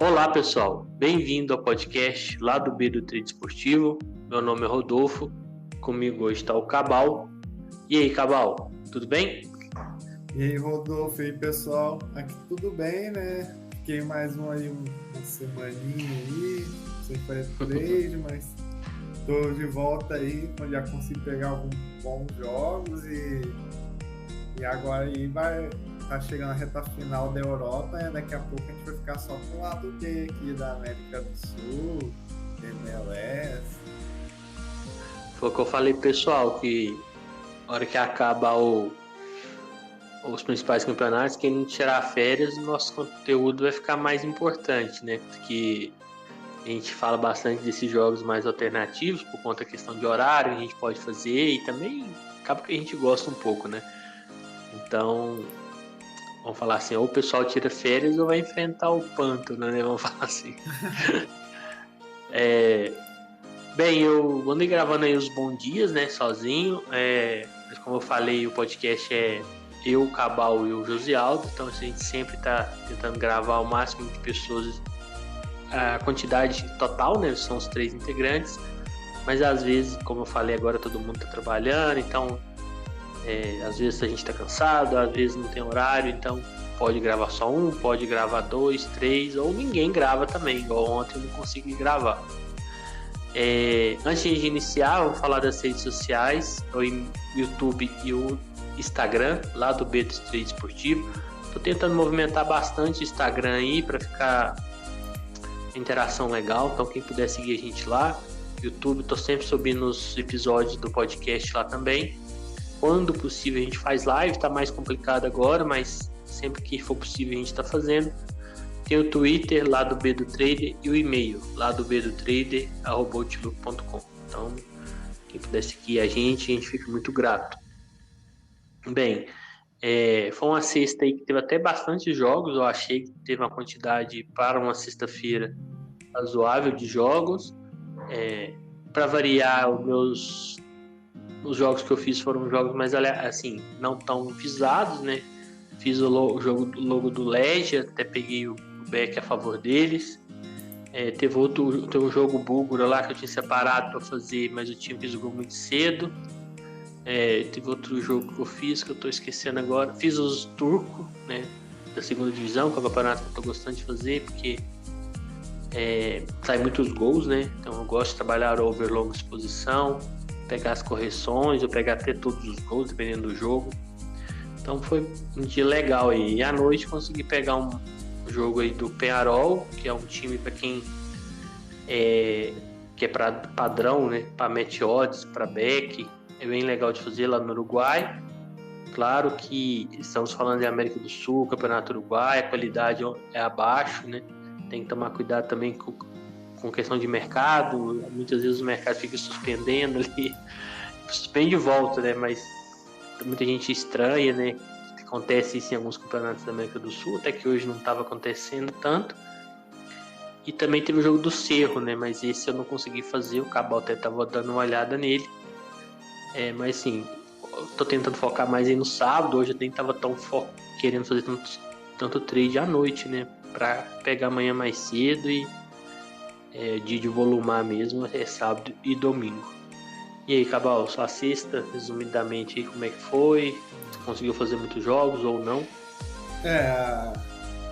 Olá pessoal, bem-vindo ao podcast Lado B do Trade Esportivo. Meu nome é Rodolfo, comigo hoje está o Cabal. E aí, Cabal, tudo bem? E aí, Rodolfo, e aí, pessoal, aqui tudo bem, né? Fiquei mais uma semaninha aí, sem fazer trade, mas tô de volta aí, onde já consigo pegar alguns bons jogos e agora aí tá chegando a reta final da Europa, né? Daqui a pouco a gente vai ficar só com o lado B aqui da América do Sul, MLS. Foi o que eu falei pro pessoal, que na hora que acaba os principais campeonatos, quem não tirar férias, o nosso conteúdo vai ficar mais importante, né? Porque a gente fala bastante desses jogos mais alternativos, por conta da questão de horário, que a gente pode fazer, e também acaba que a gente gosta um pouco, né? Então, vamos falar assim, ou o pessoal tira férias ou vai enfrentar o pântano, né? Vamos falar assim. Bem, eu andei gravando aí os bons dias, né? Sozinho. Mas como eu falei, o podcast é eu, o Cabal e o Josialdo. Então a gente sempre tá tentando gravar o máximo de pessoas. A quantidade total, né? São os 3 integrantes. Mas às vezes, como eu falei agora, todo mundo tá trabalhando. Então, às vezes a gente tá cansado, às vezes não tem horário. Então, pode gravar só um, pode gravar 2, 3, ou ninguém grava também. Igual ontem eu não consegui gravar. Antes de iniciar, vamos falar das redes sociais, o YouTube e o Instagram, lá do B do Trade Esportivo. Estou tentando movimentar bastante o Instagram aí para ficar interação legal, então quem puder seguir a gente lá. YouTube, estou sempre subindo os episódios do podcast lá também. Quando possível a gente faz live, está mais complicado agora, mas sempre que for possível a gente está fazendo. Tem o Twitter, lá do B do Trader, e o e-mail, lá do B do Trader, @outlook.com. Então, quem puder seguir a gente fica muito grato. Bem, foi uma sexta aí que teve até bastante jogos, eu achei que teve uma quantidade para uma sexta-feira razoável de jogos. Para variar, os jogos que eu fiz foram jogos mais, assim, não tão visados, né? Fiz o logo do Legia, até peguei o back a favor deles. Teve um jogo búlgaro lá que eu tinha separado para fazer, mas o time fez o gol muito cedo. Teve outro jogo que eu fiz, que eu tô esquecendo agora. Fiz os turcos, né, da segunda divisão, que é o campeonato que eu tô gostando de fazer, porque sai muitos gols, né? Então eu gosto de trabalhar over longa exposição, pegar as correções, ou pegar até todos os gols, dependendo do jogo. Então foi um dia legal aí. E à noite consegui pegar um jogo aí do Peñarol, que é um time para quem que é para padrão, né? Para match odds, para back. É bem legal de fazer lá no Uruguai. Claro que estamos falando de América do Sul, Campeonato Uruguai, a qualidade é abaixo, né? Tem que tomar cuidado também com questão de mercado. Muitas vezes o mercado fica suspendendo ali. Suspende de volta, né? Mas muita gente estranha, né? Acontece isso em alguns campeonatos da América do Sul, até que hoje não estava acontecendo tanto. E também teve o jogo do Cerro, né? Mas esse eu não consegui fazer, o Cabal até estava dando uma olhada nele. Mas assim, eu tô tentando focar mais aí no sábado, hoje eu nem estava tão querendo fazer tanto trade à noite, né? Para pegar amanhã mais cedo e dia de volumar mesmo é sábado e domingo. E aí, Cabal, sua sexta, resumidamente, aí, como é que foi? Você conseguiu fazer muitos jogos ou não?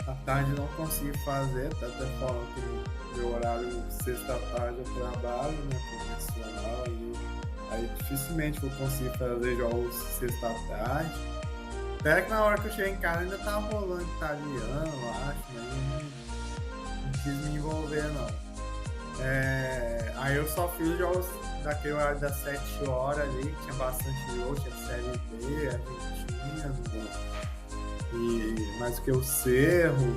A tarde não consegui fazer, tá até falando que meu horário sexta-tarde eu trabalho, né, convencional, e aí dificilmente vou conseguir fazer jogos sexta-tarde. Até que na hora que eu cheguei em casa ainda tava rolando italiano, eu acho, mas não quis me envolver, não. Aí eu só fiz jogos daquele horário das 7 horas ali, que tinha bastante jogo, tinha Série B, Argentina, e mais do que o Cerro.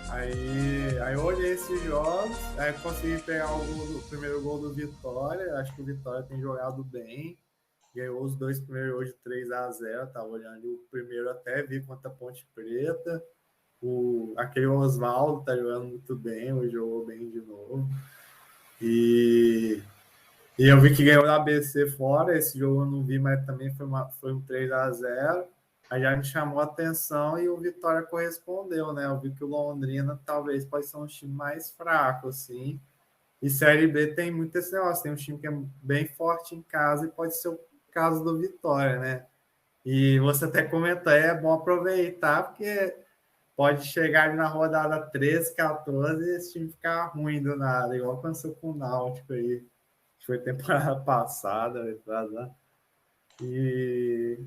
Aí eu olhei esses jogos, aí consegui pegar o primeiro gol do Vitória. Acho que o Vitória tem jogado bem, ganhou os 2 primeiros hoje 3-0. Tava olhando o primeiro, até vi contra a Ponte Preta. Aquele Oswaldo tá jogando muito bem, hoje jogou bem de novo. E eu vi que ganhou da ABC fora. Esse jogo eu não vi, mas também foi um 3-0. Aí já me chamou a atenção e o Vitória correspondeu, né? Eu vi que o Londrina talvez pode ser um time mais fraco, assim. E Série B tem muito esse negócio, tem um time que é bem forte em casa e pode ser o caso do Vitória, né? E você até comentou, é bom aproveitar, porque pode chegar ali na rodada 13, 14 e esse time ficar ruim do nada, igual aconteceu com o Náutico aí, que foi temporada passada, retrasada.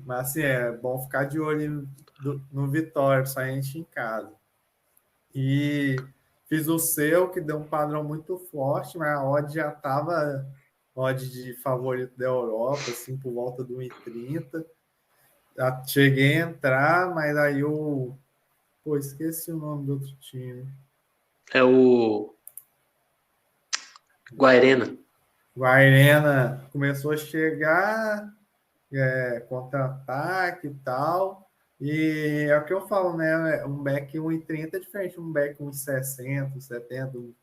Mas assim, é bom ficar de olho no Vitória, somente em casa. E fiz o seu, que deu um padrão muito forte, mas a odd já estava odd de favorito da Europa, assim, por volta do 1,30. Cheguei a entrar, mas aí eu... Pô, esqueci o nome do outro time. É o Guairena. Guairena começou a chegar, contra-ataque e tal. E é o que eu falo, né? Um back 1,30 é diferente de um back 1,60, 70. Um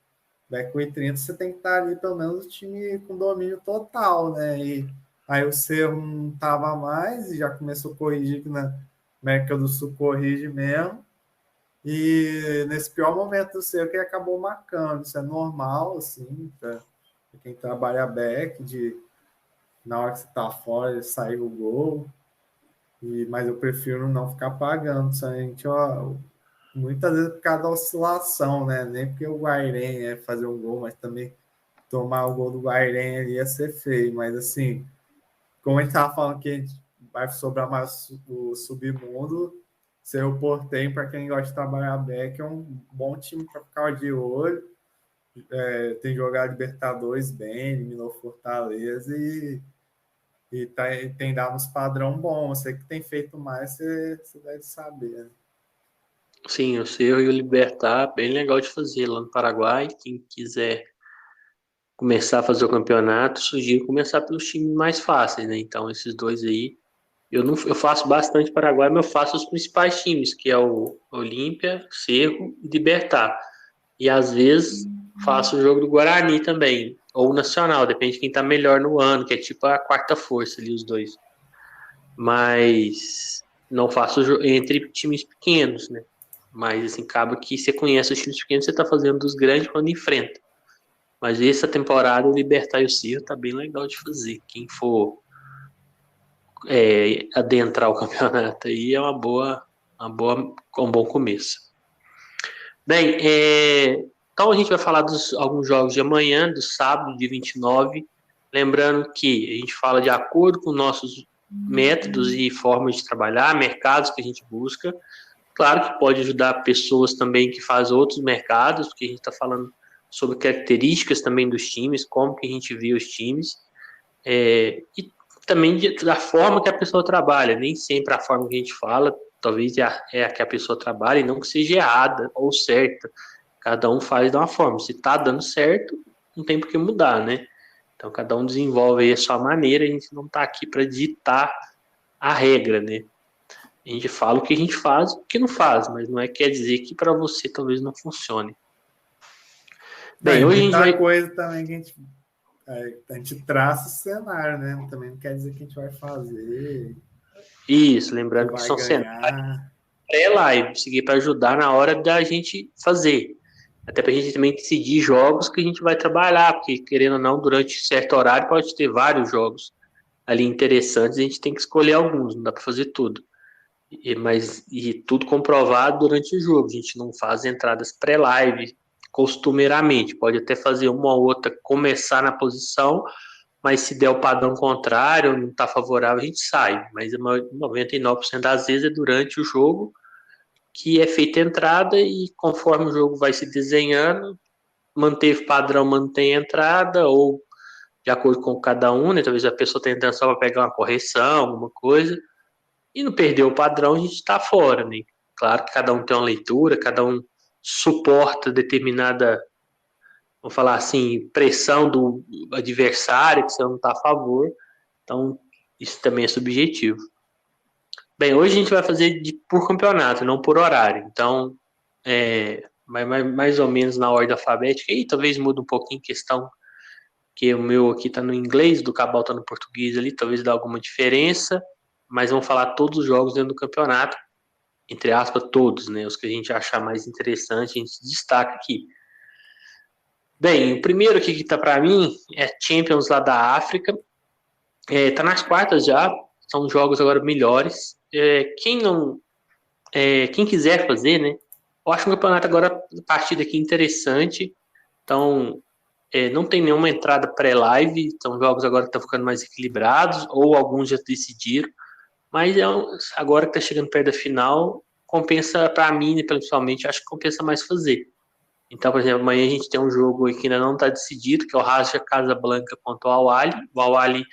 back 1,30 você tem que estar ali, pelo menos, o time com domínio total, né? E aí o Cerro não estava mais e já começou a corrigir, que na América do Sul corrige mesmo. E nesse pior momento do Cerro que ele acabou marcando. Isso é normal, assim, para quem trabalha back, de na hora que você está fora, sair o gol. Mas eu prefiro não ficar pagando, somente, ó, muitas vezes por causa da oscilação, né? Nem porque o Guairen é fazer um gol, mas também tomar o gol do Guairen ali ia ser feio. Mas assim, como a gente estava falando que a gente vai sobrar mais o submundo, ser o Portem, para quem gosta de trabalhar back, é um bom time para ficar de olho. Tem jogado Libertadores bem, eliminou Fortaleza e tem dado uns padrão bom. Você que tem feito mais, você deve saber. Né? Sim, o Cerro e o Libertad, bem legal de fazer lá no Paraguai. Quem quiser começar a fazer o campeonato, sugiro começar pelos times mais fáceis, né? Então, esses dois aí, eu faço bastante Paraguai, mas eu faço os principais times, que é o Olímpia, Cerro e Libertad. E às vezes faço o jogo do Guarani também, ou o Nacional, depende de quem tá melhor no ano, que é tipo a quarta força ali, os dois. Mas não faço entre times pequenos, né? Mas assim, acaba que você conhece os times pequenos, você tá fazendo dos grandes quando enfrenta. Mas essa temporada o Libertad e o Cerro tá bem legal de fazer. Quem for adentrar o campeonato aí é um bom começo. Bem, então a gente vai falar dos alguns jogos de amanhã, do sábado, dia 29. Lembrando que a gente fala de acordo com nossos métodos e formas de trabalhar, mercados que a gente busca. Claro que pode ajudar pessoas também que fazem outros mercados, porque a gente está falando sobre características também dos times, como que a gente vê os times, e também da forma que a pessoa trabalha. Nem sempre a forma que a gente fala, talvez é a que a pessoa trabalha, e não que seja errada ou certa. Cada um faz de uma forma. Se está dando certo, não tem por que mudar, né? Então, cada um desenvolve aí a sua maneira, a gente não está aqui para ditar a regra, né? A gente fala o que a gente faz, o que não faz, mas não quer dizer que para você talvez não funcione. Bem, hoje a gente vai... coisa também que a gente traça o cenário, né? Também não quer dizer que a gente vai fazer. Isso, lembrando que são cenários pré-live, seguir para ajudar na hora da gente fazer. Até para a gente também decidir jogos que a gente vai trabalhar, porque querendo ou não, durante certo horário pode ter vários jogos ali interessantes, a gente tem que escolher alguns, não dá para fazer tudo. Mas tudo comprovado durante o jogo, a gente não faz entradas pré-live costumeiramente, pode até fazer uma ou outra começar na posição, mas se der o padrão contrário, não está favorável, a gente sai. Mas 99% das vezes é durante o jogo que é feita a entrada e conforme o jogo vai se desenhando, manteve padrão, mantém a entrada, ou de acordo com cada um, né? Talvez a pessoa tenha intenção para pegar uma correção, alguma coisa, e não perdeu o padrão, a gente está fora, né? Claro que cada um tem uma leitura, cada um suporta determinada, vamos falar assim, pressão do adversário, que você não está a favor, então isso também é subjetivo. Bem, hoje a gente vai fazer por campeonato, não por horário. Então, mais ou menos na ordem alfabética. E talvez mude um pouquinho a questão, que o meu aqui está no inglês, do Cabal está no português ali, talvez dê alguma diferença. mas vamos falar todos os jogos dentro do campeonato, entre aspas, todos, né? Os que a gente achar mais interessante, a gente destaca aqui. Bem, o primeiro aqui que tá para mim é Champions lá da África. Tá nas quartas já, são jogos agora melhores. Quem quiser fazer, né? Eu acho um campeonato agora, partida aqui interessante. Então, não tem nenhuma entrada pré-live, então jogos agora estão ficando mais equilibrados, ou alguns já decidiram. Mas agora que está chegando perto da final, compensa para mim, principalmente, acho que compensa mais fazer. Então, por exemplo, amanhã a gente tem um jogo que ainda não está decidido, que é o Raja Casablanca contra o Al-Ahly. O Al-Ahly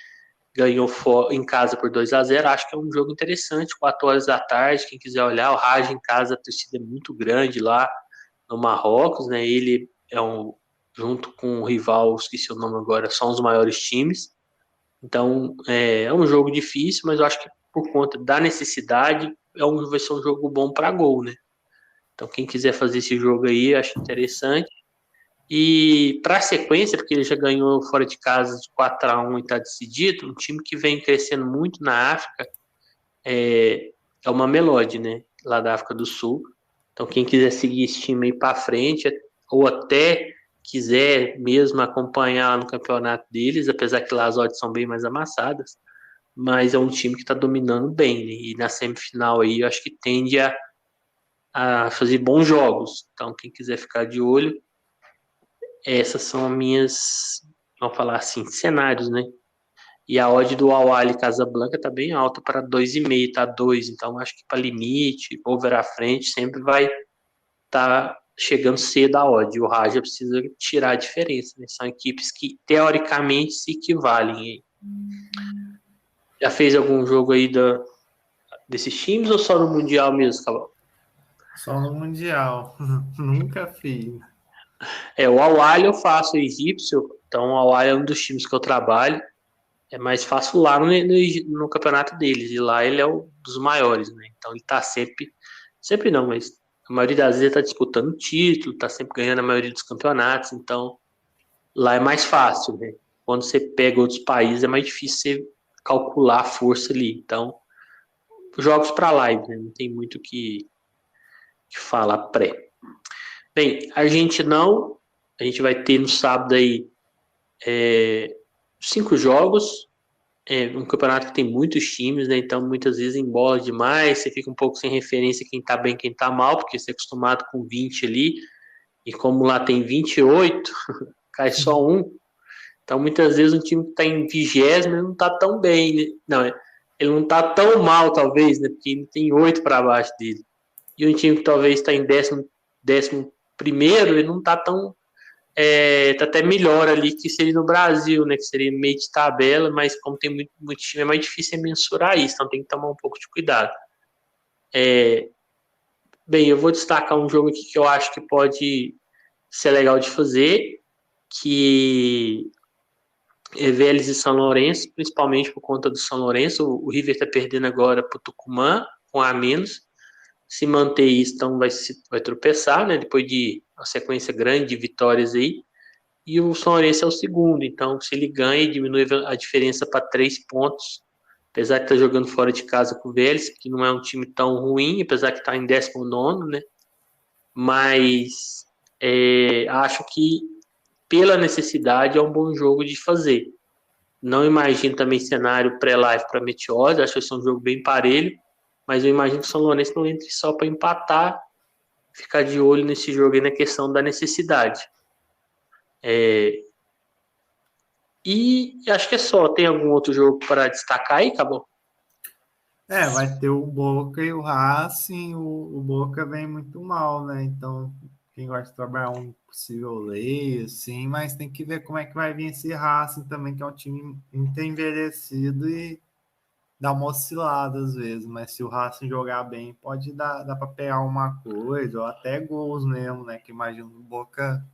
ganhou em casa por 2-0. Acho que é um jogo interessante, 4 horas da tarde. Quem quiser olhar, o Raja em casa, a torcida é muito grande lá no Marrocos, né? Ele junto com o rival, esqueci o nome agora, são os maiores times. Então, é um jogo difícil, mas eu acho que por conta da necessidade, vai ser um jogo bom para gol, né? Então, quem quiser fazer esse jogo aí, acho interessante. E para a sequência, porque ele já ganhou fora de casa de 4-1 e está decidido, um time que vem crescendo muito na África é o Mamelodi, né? Lá da África do Sul. Então, quem quiser seguir esse time aí para frente, ou até quiser mesmo acompanhar no campeonato deles, apesar que lá as odds são bem mais amassadas, mas é um time que está dominando bem, né? E na semifinal aí eu acho que tende a fazer bons jogos. Então, quem quiser ficar de olho, essas são as minhas, vamos falar assim, cenários, né? E a odd do Al-Ahly Casablanca tá bem alta para 2,5, tá 2. Então, acho que para limite, over à frente, sempre vai tá chegando cedo a odd. O Raja precisa tirar a diferença, né? São equipes que, teoricamente, se equivalem. Já fez algum jogo aí desses times ou só no Mundial mesmo, Cabal? Só no Mundial. Nunca fiz. O Al-Ahly eu faço egípcio, então o Al-Ahly é um dos times que eu trabalho, mais fácil lá no campeonato deles, e lá ele é um dos maiores, né? Então ele tá sempre não, mas a maioria das vezes ele tá disputando título, tá sempre ganhando a maioria dos campeonatos, então lá é mais fácil, né? Quando você pega outros países é mais difícil você calcular a força ali, então jogos para live, né? Não tem muito que falar pré. Bem, Argentinão, a gente vai ter no sábado aí 5 jogos, um campeonato que tem muitos times, né? Então muitas vezes embola demais, você fica um pouco sem referência quem tá bem, quem tá mal, porque você é acostumado com 20 ali, e como lá tem 28, cai só um. Então muitas vezes um time que tá em 20º não tá tão bem, né? Não, ele não tá tão mal talvez, né? Porque ele tem 8 para baixo dele. E um time que talvez está em 11º, ele não está tão. Tá até melhor ali que seria no Brasil, né? Que seria meio de tabela, mas como tem muito time, é mais difícil mensurar isso, então tem que tomar um pouco de cuidado. Bem, eu vou destacar um jogo aqui que eu acho que pode ser legal de fazer, que é Vélez e São Lourenço, principalmente por conta do São Lourenço. O River está perdendo agora para o Tucumã, com a menos. Se manter isso, então vai tropeçar, né? Depois de uma sequência grande de vitórias aí. E o São Lourenço é o segundo, então se ele ganha, diminui a diferença para 3 pontos. Apesar de estar jogando fora de casa com o Vélez, que não é um time tão ruim, apesar que está em 19º, né? Mas acho que pela necessidade é um bom jogo de fazer. Não imagino também cenário pré-live para Meteoro, acho que vai ser um jogo bem parelho, mas eu imagino que o São Lourenço não entre só para empatar, ficar de olho nesse jogo aí na questão da necessidade. E acho que é só. Tem algum outro jogo para destacar aí, acabou? Vai ter o Boca e o Racing. O Boca vem muito mal, né? Então, quem gosta de trabalhar um possível lei, assim, mas tem que ver como é que vai vir esse Racing também, que é um time muito envelhecido e dá uma oscilada às vezes, mas se o Racing jogar bem, pode dar para pegar uma coisa, ou até gols mesmo, né? Que imagino o Boca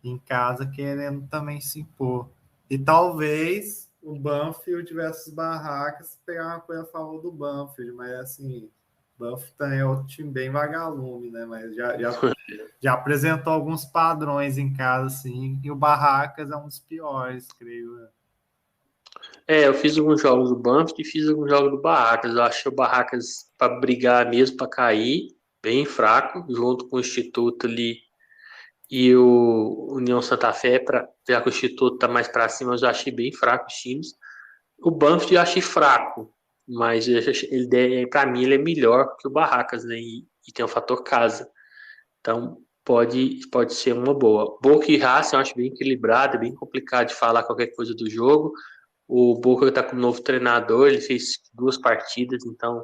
em casa querendo também se impor. E talvez o Banfield tivesse barracas pegar uma coisa a favor do Banfield, mas assim, o Banfield também é outro time bem vagalume, né? Mas já apresentou alguns padrões em casa, assim, e o Barracas é um dos piores, creio. Eu fiz alguns jogos do Banfield e fiz alguns jogos do Barracas. Eu achei o Barracas para brigar mesmo, para cair, bem fraco, junto com o Instituto ali e o União Santa Fé, já que o Instituto tá mais para cima, eu já achei bem fraco os times. O Banfield eu achei fraco, mas ele, para mim ele é melhor que o Barracas, né? E tem o fator casa. Então pode ser uma boa. Boca e Racing eu acho bem equilibrado, é bem complicado de falar qualquer coisa do jogo. O Boca está com um novo treinador, ele fez 2 partidas, então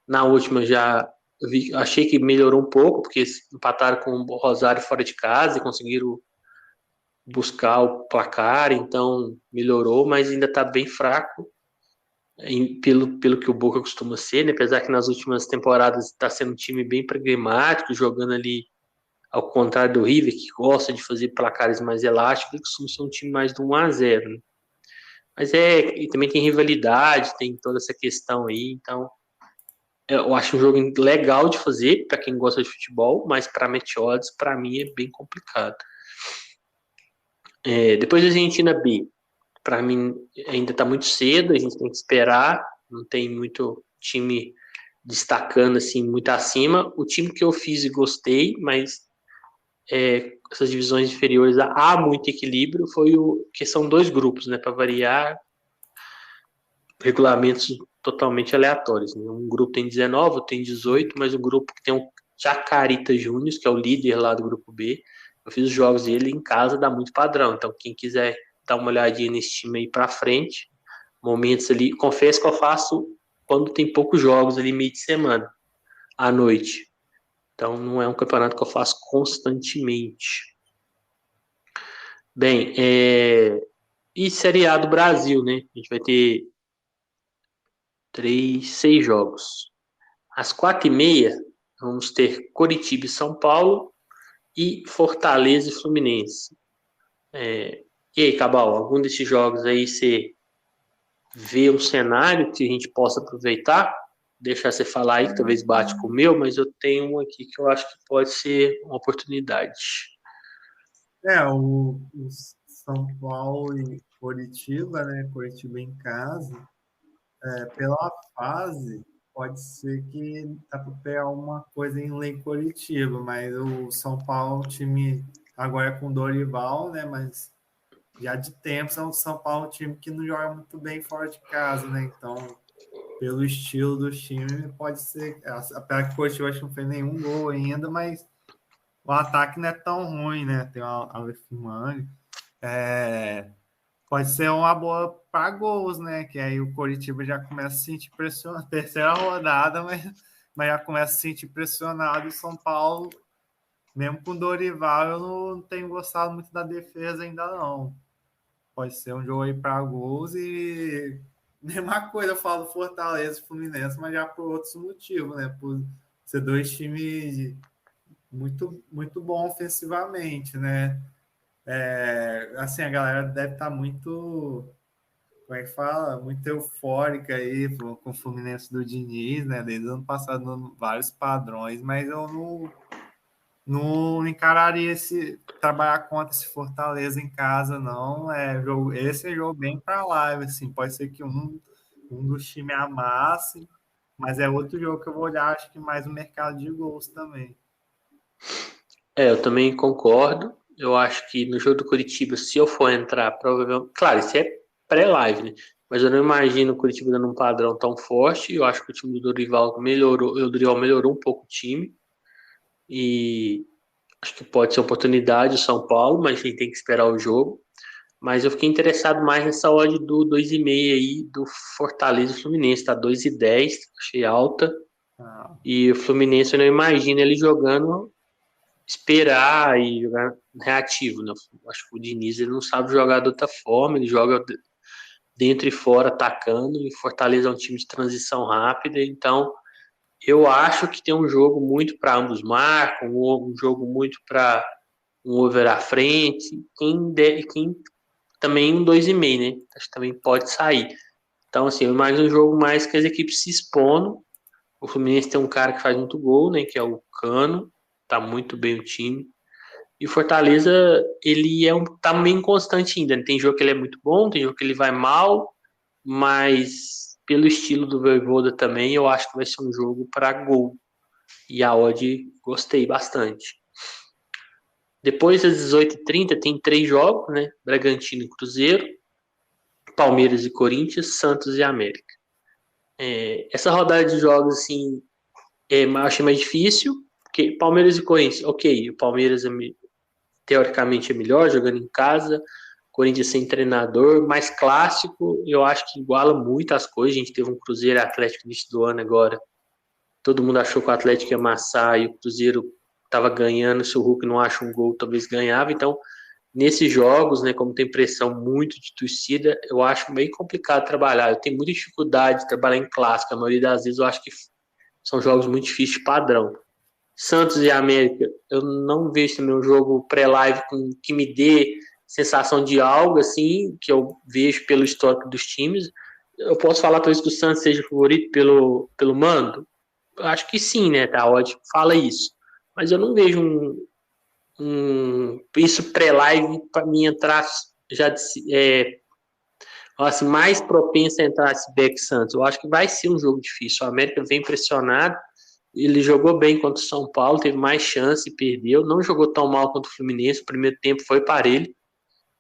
na última já achei que melhorou um pouco, porque empataram com o Rosário fora de casa e conseguiram buscar o placar, então melhorou, mas ainda está bem fraco pelo que o Boca costuma ser, né? Apesar que nas últimas temporadas está sendo um time bem pragmático, jogando ali ao contrário do River, que gosta de fazer placares mais elásticos, ele costuma ser um time mais do 1-0, né? Mas e também tem rivalidade, tem toda essa questão aí, então eu acho um jogo legal de fazer para quem gosta de futebol, mas para Meteodes, para mim, é bem complicado. Depois da Argentina B, para mim ainda está muito cedo, a gente tem que esperar, não tem muito time destacando assim muito acima. O time que eu fiz e gostei, mas essas divisões inferiores há muito equilíbrio, que são 2 grupos, né, para variar, regulamentos totalmente aleatórios, né? Um grupo tem 19, outro tem 18, mas o grupo que tem o Chacarita Júnior, que é o líder lá do grupo B, eu fiz os jogos dele em casa, dá muito padrão. Então, quem quiser dar uma olhadinha nesse time aí pra frente, momentos ali, confesso que eu faço quando tem poucos jogos ali, meio de semana, à noite. Então, não é um campeonato que eu faço constantemente. Bem, e Série A do Brasil, né? A gente vai ter 6 jogos. Às 4h30, vamos ter Coritiba e São Paulo e Fortaleza e Fluminense. E aí, Cabal, algum desses jogos aí você vê um cenário que a gente possa aproveitar? Deixar você falar aí, que talvez bate com o meu, mas eu tenho um aqui que eu acho que pode ser uma oportunidade. O São Paulo e Coritiba, né? Coritiba em casa. Pela fase, pode ser que dá para pegar uma coisa em Lei Coritiba, mas o São Paulo, time agora é com Dorival, né? Mas já de tempos o São Paulo um time que não joga muito bem fora de casa, né? Então, pelo estilo do time, pode ser. Apesar que o Coritiba acho que não fez nenhum gol ainda, mas o ataque não é tão ruim, né? Tem o Alefimani. Pode ser uma boa para gols, né? Que aí o Coritiba já começa a se sentir pressionado. Terceira rodada, mas já começa a se sentir pressionado. E São Paulo, mesmo com o Dorival, eu não tenho gostado muito da defesa ainda, não. Pode ser um jogo aí para gols e mesma coisa, eu falo Fortaleza e Fluminense, mas já por outros motivos, né? Por ser 2 times muito, muito bons ofensivamente, né? Assim, a galera deve estar muito, como é que fala? Muito eufórica aí com o Fluminense do Diniz, né? Desde o ano passado, dando vários padrões, mas eu não encararia trabalhar contra esse Fortaleza em casa, não. Esse é jogo bem para live, assim. Pode ser que um dos times amasse, mas é outro jogo que eu vou olhar, acho que mais o mercado de gols também. Eu também concordo. Eu acho que no jogo do Curitiba, se eu for entrar, provavelmente. Claro, isso é pré-live, né? Mas eu não imagino o Curitiba dando um padrão tão forte. Eu acho que o time do Dorival melhorou. O Dorival melhorou um pouco o time. E acho que pode ser oportunidade o São Paulo, mas a gente tem que esperar o jogo. Mas eu fiquei interessado mais nessa odd do 2,5 aí do Fortaleza e Fluminense, tá? 2,10, achei alta. E o Fluminense eu não imagino ele jogando, esperar e jogar reativo, né? Acho que o Diniz ele não sabe jogar de outra forma, ele joga dentro e fora atacando, e Fortaleza é um time de transição rápida, então eu acho que tem um jogo muito para ambos marcam, um jogo muito para um over à frente, quem também um 2,5, né? Acho que também pode sair. Então, assim, eu imagino um jogo mais que as equipes se expondo. O Fluminense tem um cara que faz muito gol, né? Que é o Cano. Tá muito bem o time. E o Fortaleza, ele tá meio inconstante ainda. Né? Tem jogo que ele é muito bom, tem jogo que ele vai mal, mas pelo estilo do Vojvoda também, eu acho que vai ser um jogo para gol. E a odd gostei bastante. Depois das 18h30 tem 3 jogos, né? Bragantino e Cruzeiro, Palmeiras e Corinthians, Santos e América. Essa rodada de jogos, assim, eu achei mais difícil, porque Palmeiras e Corinthians, ok, o Palmeiras teoricamente é melhor, jogando em casa, Corinthians sem treinador, mais clássico, eu acho que iguala muito as coisas. A gente teve um Cruzeiro Atlético no início do ano agora, todo mundo achou que o Atlético ia amassar e o Cruzeiro estava ganhando, se o Hulk não acha um gol, talvez ganhava. Então, nesses jogos, né, como tem pressão muito de torcida, eu acho bem complicado trabalhar. Eu tenho muita dificuldade de trabalhar em clássico, a maioria das vezes eu acho que são jogos muito difíceis de padrão. Santos e América, eu não vejo também um jogo pré-live que me dê sensação de algo, assim, que eu vejo pelo histórico dos times. Eu posso falar talvez que o Santos seja favorito pelo mando? Acho que sim, né? Tá, ótimo, fala isso. Mas eu não vejo isso pré-live para mim entrar já assim, mais propensa a entrar esse Beck Santos. Eu acho que vai ser um jogo difícil. O América vem pressionado, ele jogou bem contra o São Paulo, teve mais chance e perdeu. Não jogou tão mal contra o Fluminense, o primeiro tempo foi parelho.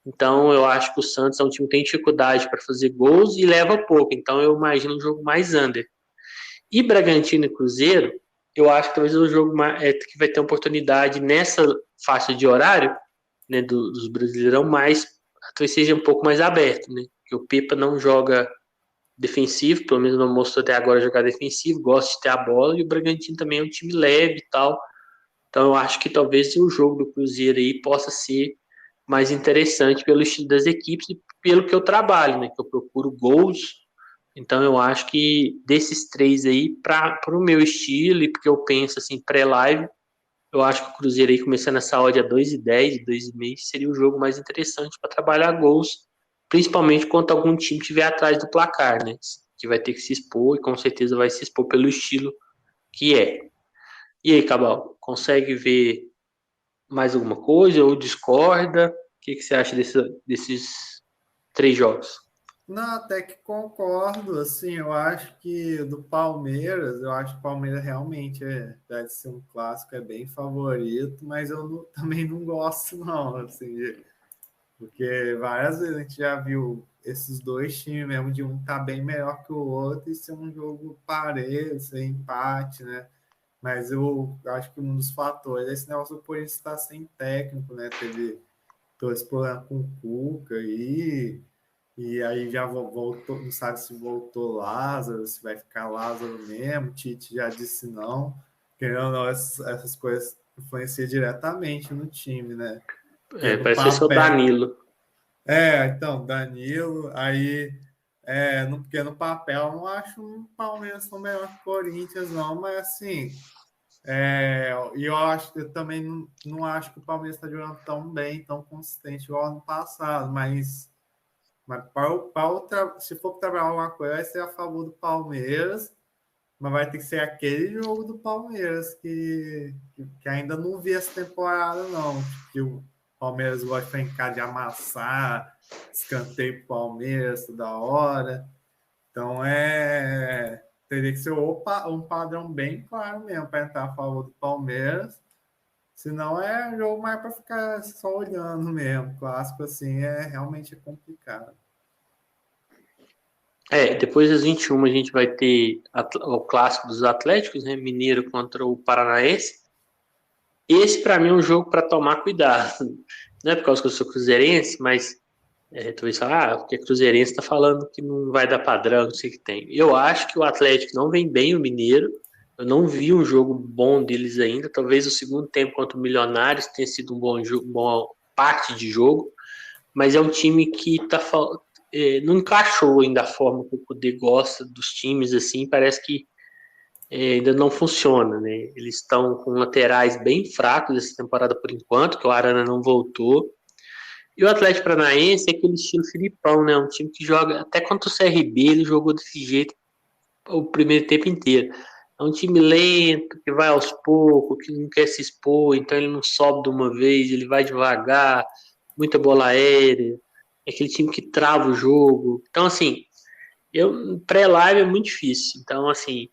Então eu acho que o Santos é um time que tem dificuldade para fazer gols e leva pouco. Então eu imagino um jogo mais under. E Bragantino e Cruzeiro, eu acho que talvez o jogo que vai ter oportunidade nessa faixa de horário, né, dos Brasileirão, mais talvez seja um pouco mais aberto, né? Porque o Pepa não joga defensivo, pelo menos não mostrou até agora jogar defensivo, gosta de ter a bola, e o Bragantino também é um time leve e tal. Então eu acho que talvez o jogo do Cruzeiro aí possa ser mais interessante pelo estilo das equipes e pelo que eu trabalho, né? Que eu procuro gols. Então eu acho que desses 3 aí, para o meu estilo e porque eu penso assim, pré-live, eu acho que o Cruzeiro aí começando essa odd a 2,10, 2,5 seria o jogo mais interessante para trabalhar gols, principalmente quando algum time estiver atrás do placar, né? Que vai ter que se expor e com certeza vai se expor pelo estilo que é. E aí, Cabal, consegue ver mais alguma coisa ou discorda? O que você acha desses 3 jogos? Não, até que concordo, assim, eu acho que do Palmeiras, eu acho que o Palmeiras realmente deve ser um clássico, é bem favorito, mas eu também não gosto não, assim, porque várias vezes a gente já viu esses dois times mesmo, de um tá bem melhor que o outro e ser um jogo parelho, ser empate, né? Mas eu acho que um dos fatores é esse negócio do Corinthians estar sem técnico, né? Teve todo esse problema com o Cuca e aí já voltou, não sabe se voltou Lázaro, se vai ficar Lázaro mesmo, Tite já disse não, querendo ou não, essas coisas influenciam diretamente no time, né? Parece ser o Danilo. Então, Danilo, aí, porque no papel eu não acho um Palmeiras tão melhor que o Corinthians, não, mas assim, e eu acho que eu também não acho que o Palmeiras está jogando tão bem, tão consistente igual ano passado, mas se for trabalhar alguma coisa, vai ser a favor do Palmeiras, mas vai ter que ser aquele jogo do Palmeiras que ainda não vi essa temporada, não. Que o Palmeiras gosta de brincar de amassar, escanteio pro Palmeiras toda hora. Então teria que ser um padrão bem claro mesmo para entrar a favor do Palmeiras. Senão é jogo mais para ficar só olhando mesmo. Clássico assim realmente complicado. Depois das 21 a gente vai ter o clássico dos Atléticos, né? Mineiro contra o Paranaense. Esse para mim é um jogo para tomar cuidado. Não é por causa que eu sou cruzeirense, mas tu vai falar, porque cruzeirense está falando que não vai dar padrão, não sei o que tem. Eu acho que o Atlético não vem bem, o Mineiro. Eu não vi um jogo bom deles ainda. Talvez o segundo tempo contra o Milionários tenha sido um bom jogo, boa parte de jogo, mas é um time que não encaixou ainda a forma que o Cudê gosta dos times, assim, parece que ainda não funciona, né? Eles estão com laterais bem fracos essa temporada por enquanto, que o Arana não voltou. E o Atlético Paranaense é aquele estilo Filipão, né? Um time que joga, até contra o CRB, ele jogou desse jeito o primeiro tempo inteiro. É um time lento, que vai aos poucos, que não quer se expor, então ele não sobe de uma vez, ele vai devagar, muita bola aérea. É aquele time que trava o jogo. Então, assim, Pré-live é muito difícil. Então, assim,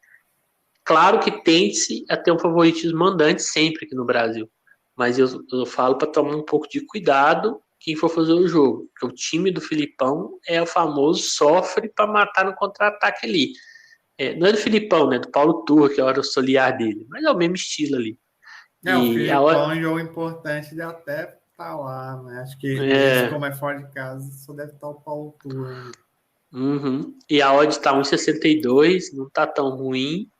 claro que tende-se a ter um favoritismo mandante sempre aqui no Brasil. Mas eu falo para tomar um pouco de cuidado quem for fazer o jogo. Porque o time do Filipão é o famoso sofre para matar no contra-ataque ali. Não é do Filipão, né? Do Paulo Turra, que é o auxiliar dele. Mas é o mesmo estilo ali. O E a Filipão hora... é um jogo importante de até estar lá, né? Acho que esse, É... como é fora de casa, só deve estar o Paulo Turra. Uhum. E a odd tá 1,62, não tá tão ruim,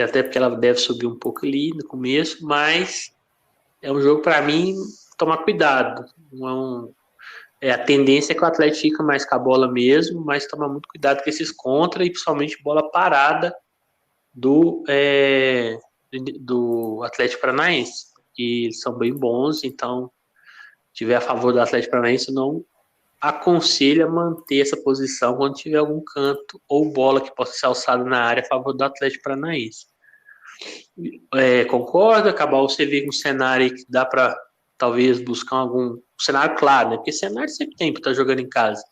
até porque ela deve subir um pouco ali no começo, mas é um jogo para mim tomar cuidado. Não, a tendência é que o Atlético fica mais com a bola mesmo, mas tomar muito cuidado com esses contra e principalmente bola parada do Atlético Paranaense, que eles são bem bons, então tiver a favor do Atlético Paranaense, não aconselha manter essa posição quando tiver algum canto ou bola que possa ser alçada na área a favor do Atlético Paranaense. Concorda, Cabal? Você vê um cenário aí que dá para talvez buscar algum cenário claro, né? Porque cenário sempre tem para estar jogando em casa.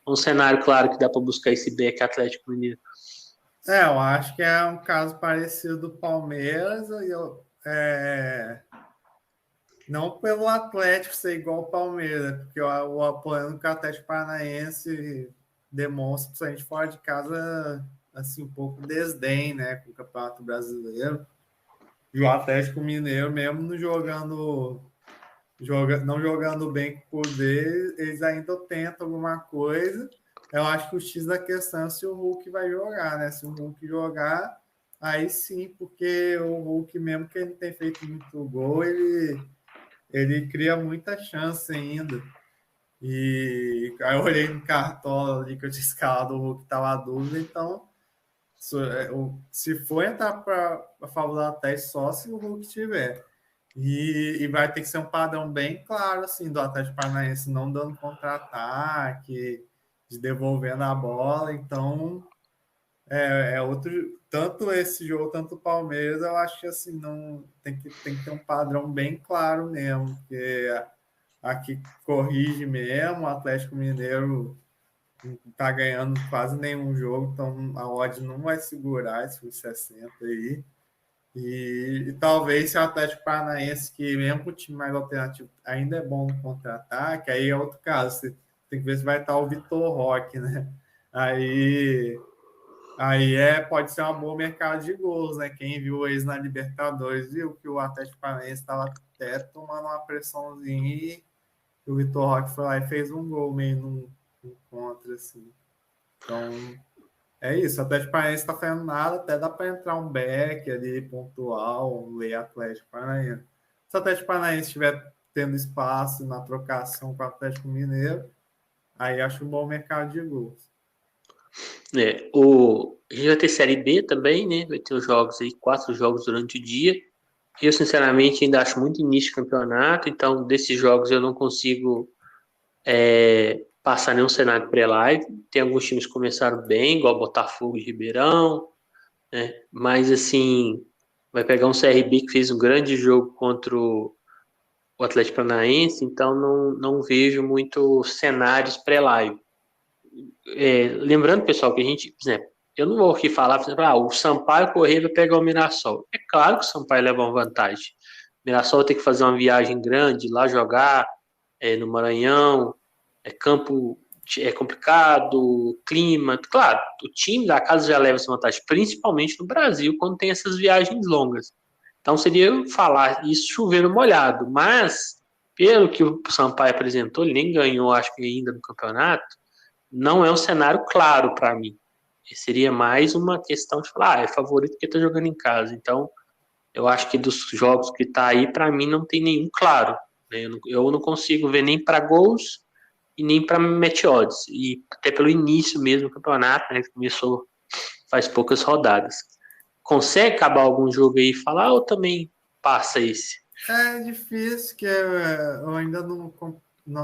Um cenário claro que dá para buscar esse back Atlético Mineiro. Eu acho que é um caso parecido do Palmeiras. Não pelo Atlético ser igual ao Palmeiras, porque o apoiando que o Atlético Paranaense demonstra, principalmente fora de casa, assim, um pouco desdém, né, com o Campeonato Brasileiro. E o Atlético Mineiro, mesmo não jogando bem com o poder, eles ainda tentam alguma coisa. Eu acho que o X da questão é se o Hulk vai jogar, né? Se o Hulk jogar, aí sim, porque o Hulk, mesmo que ele tenha feito muito gol, ele cria muita chance ainda. E aí eu olhei no cartola ali que eu tinha escalado o Hulk, estava a dúvida, então se for entrar para a favor da Atlético, só se o Hulk tiver. E vai ter que ser um padrão bem claro, assim, do Atlético Paranaense não dando contra-ataque, de devolvendo a bola. Então, outro. Tanto esse jogo, tanto o Palmeiras, eu acho que assim, não tem que ter um padrão bem claro mesmo, porque aqui corrige mesmo, o Atlético Mineiro não está ganhando quase nenhum jogo, então a odd não vai segurar esse 60 aí. E talvez se o Atlético Paranaense, que mesmo com o time mais alternativo ainda é bom no contra-ataque, aí é outro caso. Você tem que ver se vai estar o Vitor Roque, né? Aí pode ser uma boa mercado de gols, né? Quem viu eles na Libertadores viu que o Atlético Paranaense estava até tomando uma pressãozinha e o Vitor Roque foi lá e fez um gol meio num contra, assim. Então, é isso, o Atlético Paranaense está fazendo nada, até dá para entrar um back ali, pontual, um lei Atlético Paranaense. Se o Atlético Paranaense estiver tendo espaço na trocação com o Atlético Mineiro, aí acho um bom mercado de gols. A gente vai ter Série B também, né? Vai ter os jogos aí, 4 jogos durante o dia. Eu, sinceramente, ainda acho muito início de campeonato, então desses jogos eu não consigo passar nenhum cenário pré-live. Tem alguns times que começaram bem, igual Botafogo e Ribeirão, né? Mas, assim, vai pegar um CRB que fez um grande jogo contra o Atlético Paranaense, então não vejo muito cenários pré-live. Lembrando, pessoal, que a gente, por exemplo, eu não vou aqui falar, por exemplo, o Sampaio correr vai pegar o Mirassol. É claro que o Sampaio leva uma vantagem. O Mirassol vai ter que fazer uma viagem grande, lá jogar no Maranhão, campo complicado, clima. Claro, o time da casa já leva essa vantagem, principalmente no Brasil, quando tem essas viagens longas. Então seria falar isso chovendo molhado, mas pelo que o Sampaio apresentou, ele nem ganhou, acho que ainda no campeonato, não é um cenário claro para mim. Seria mais uma questão de falar, é favorito porque está jogando em casa. Então, eu acho que dos jogos que está aí, para mim não tem nenhum claro. Né? Eu não consigo ver nem para gols e nem para match odds. E até pelo início mesmo do campeonato, né, que começou faz poucas rodadas. Consegue acabar algum jogo aí e falar ou também passa esse? É difícil, que eu ainda não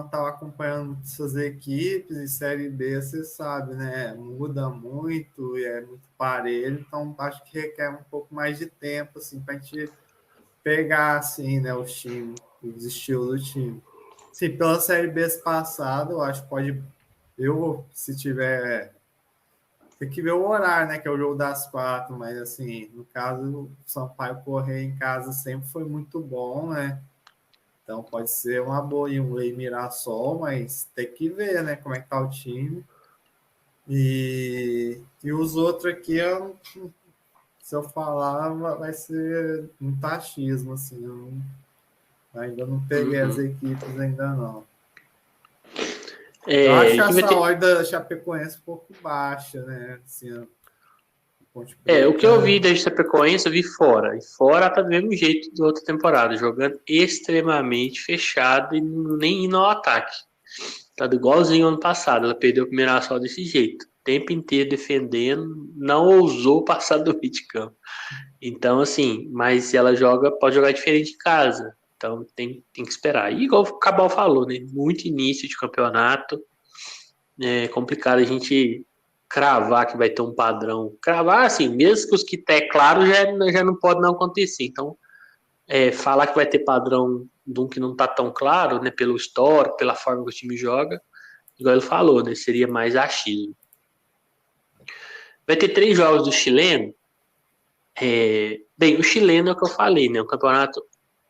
estava acompanhando essas equipes, e Série B, você sabe, né? Muda muito e é muito parelho, então acho que requer um pouco mais de tempo, assim, para a gente pegar, assim, né, os times, os estilos do time. Sim, pela Série B passada, eu acho que pode... se tiver Tem que ver o horário, né? Que é o jogo das 4, mas assim, no caso, o Sampaio Corrêa em casa sempre foi muito bom, né? Então pode ser uma boa e um Lei Mirassol, mas tem que ver, né? Como é que tá o time. E os outros aqui, se eu falar, vai ser um tachismo, assim. Ainda não peguei as equipes, ainda não. Eu acho Que vai essa ter... ordem da Chapecoense um pouco baixa, né? Assim, a Ponte o que eu vi Preta. da Chapecoense, eu vi fora. E fora tá do mesmo jeito da outra temporada, jogando extremamente fechado e nem indo ao ataque. Tá igualzinho ano passado. Ela perdeu o primeiro assalto desse jeito. O tempo inteiro defendendo, não ousou passar do meio de campo. Então, assim, mas ela pode jogar diferente de casa. Então tem que esperar. E igual o Cabal falou, né? Muito início de campeonato. É complicado a gente cravar que vai ter um padrão. Cravar, assim, mesmo que os que tá claro já não pode não acontecer. Então, falar que vai ter padrão de um que não tá tão claro, né? Pelo histórico, pela forma que o time joga, igual ele falou, né? Seria mais achismo. Vai ter 3 jogos do chileno. Bem, o chileno é o que eu falei, né? O campeonato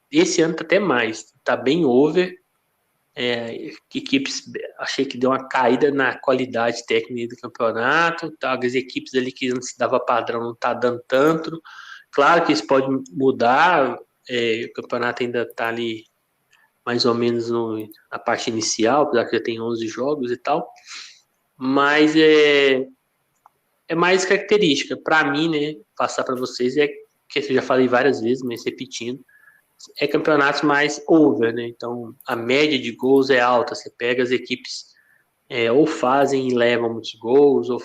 esse ano tá até mais, tá bem over. Equipes, achei que deu uma caída na qualidade técnica do campeonato. Tá? As equipes ali que não se dava padrão não tá dando tanto. Claro que isso pode mudar. O campeonato ainda tá ali mais ou menos na parte inicial, apesar que já tem 11 jogos e tal. Mas é mais característica. Para mim, né, passar para vocês que eu já falei várias vezes, mas repetindo, campeonatos mais over, né? Então a média de gols é alta. Você pega as equipes ou fazem e levam muitos gols, ou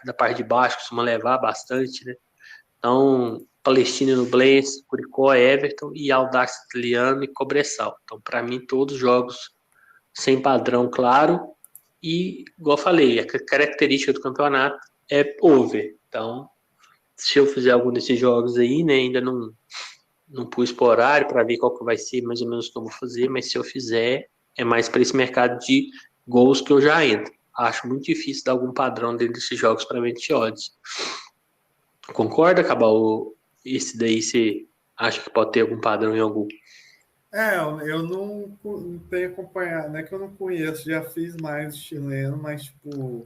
da parte de baixo costuma levar bastante, né? Então Palestina no Blaze, Curicó, Everton e Audax Italiano e Cobressal. Então para mim todos os jogos sem padrão claro e, igual eu falei, a característica do campeonato é over. Então se eu fizer algum desses jogos aí, né, ainda não pus por horário para ver qual que vai ser mais ou menos o que eu vou fazer, mas se eu fizer, é mais para esse mercado de gols que eu já entro. Acho muito difícil dar algum padrão dentro desses jogos para mente odds. Concorda, Cabal? Esse daí você acha que pode ter algum padrão em algum? Eu não tenho acompanhado, não é que eu não conheço, já fiz mais chileno, mas tipo,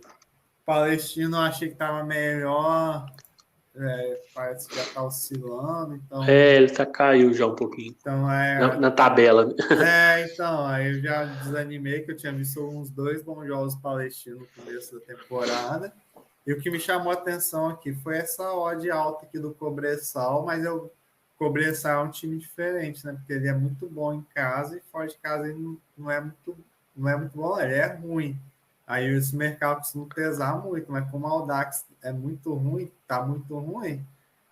palestino eu achei que tava melhor, parece que já tá oscilando, então. Ele caiu já um pouquinho Então na tabela. então, aí eu já desanimei, que eu tinha visto uns 2 bons jogos palestinos no começo da temporada. E o que me chamou a atenção aqui foi essa odd alta aqui do Cobressal, mas o Cobressal é um time diferente, né? Porque ele é muito bom em casa e fora de casa ele não é muito bom, ele é ruim. Aí esse mercado costuma pesar muito, mas como o Audax é muito ruim, tá muito ruim,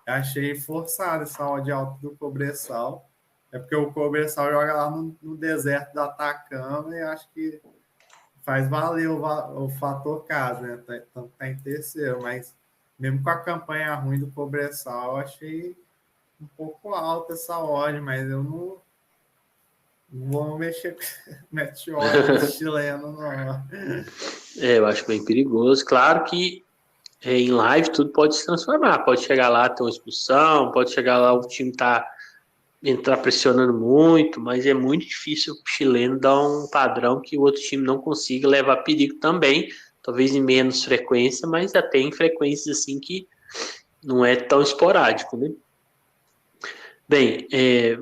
eu achei forçado essa odd alta do Cobressal. É porque o Cobressal joga lá no deserto da Atacama e acho que faz valer o fator casa, né? Então tá em terceiro, mas mesmo com a campanha ruim do Cobressal, eu achei um pouco alta essa odd, mas eu não vou mexer com meteoro chileno, não. Eu acho bem perigoso. Claro que em live tudo pode se transformar. Pode chegar lá, ter uma expulsão, pode chegar lá, o time entrar pressionando muito, mas é muito difícil o chileno dar um padrão que o outro time não consiga levar perigo também, talvez em menos frequência, mas até em frequências assim que não é tão esporádico, né? Bem,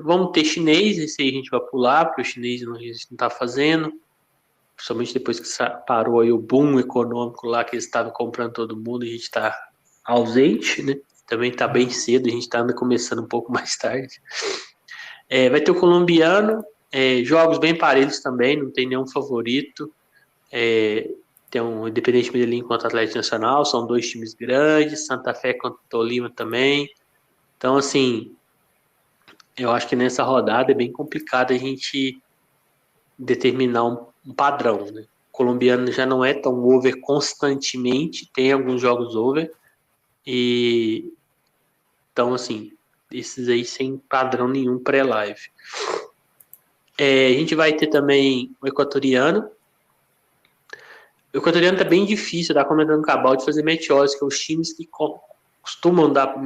vamos ter chinês, esse aí a gente vai pular, porque o chinês a gente não está fazendo, principalmente depois que parou aí o boom econômico lá, que eles estavam comprando todo mundo, a gente está ausente, né? Também está bem cedo, a gente está começando um pouco mais tarde. Vai ter o colombiano, jogos bem parelhos também, não tem nenhum favorito. Tem um Independente Medellín contra o Atlético Nacional, são 2 times grandes, Santa Fé contra o Tolima também. Então, assim, eu acho que nessa rodada é bem complicado a gente determinar um padrão, né? O colombiano já não é tão over constantemente, tem alguns jogos over, então, assim, esses aí sem padrão nenhum pré-live. A gente vai ter também o equatoriano. O equatoriano tá bem difícil, tá comentando com a Cabal de fazer meteoros, que os times que costumam dar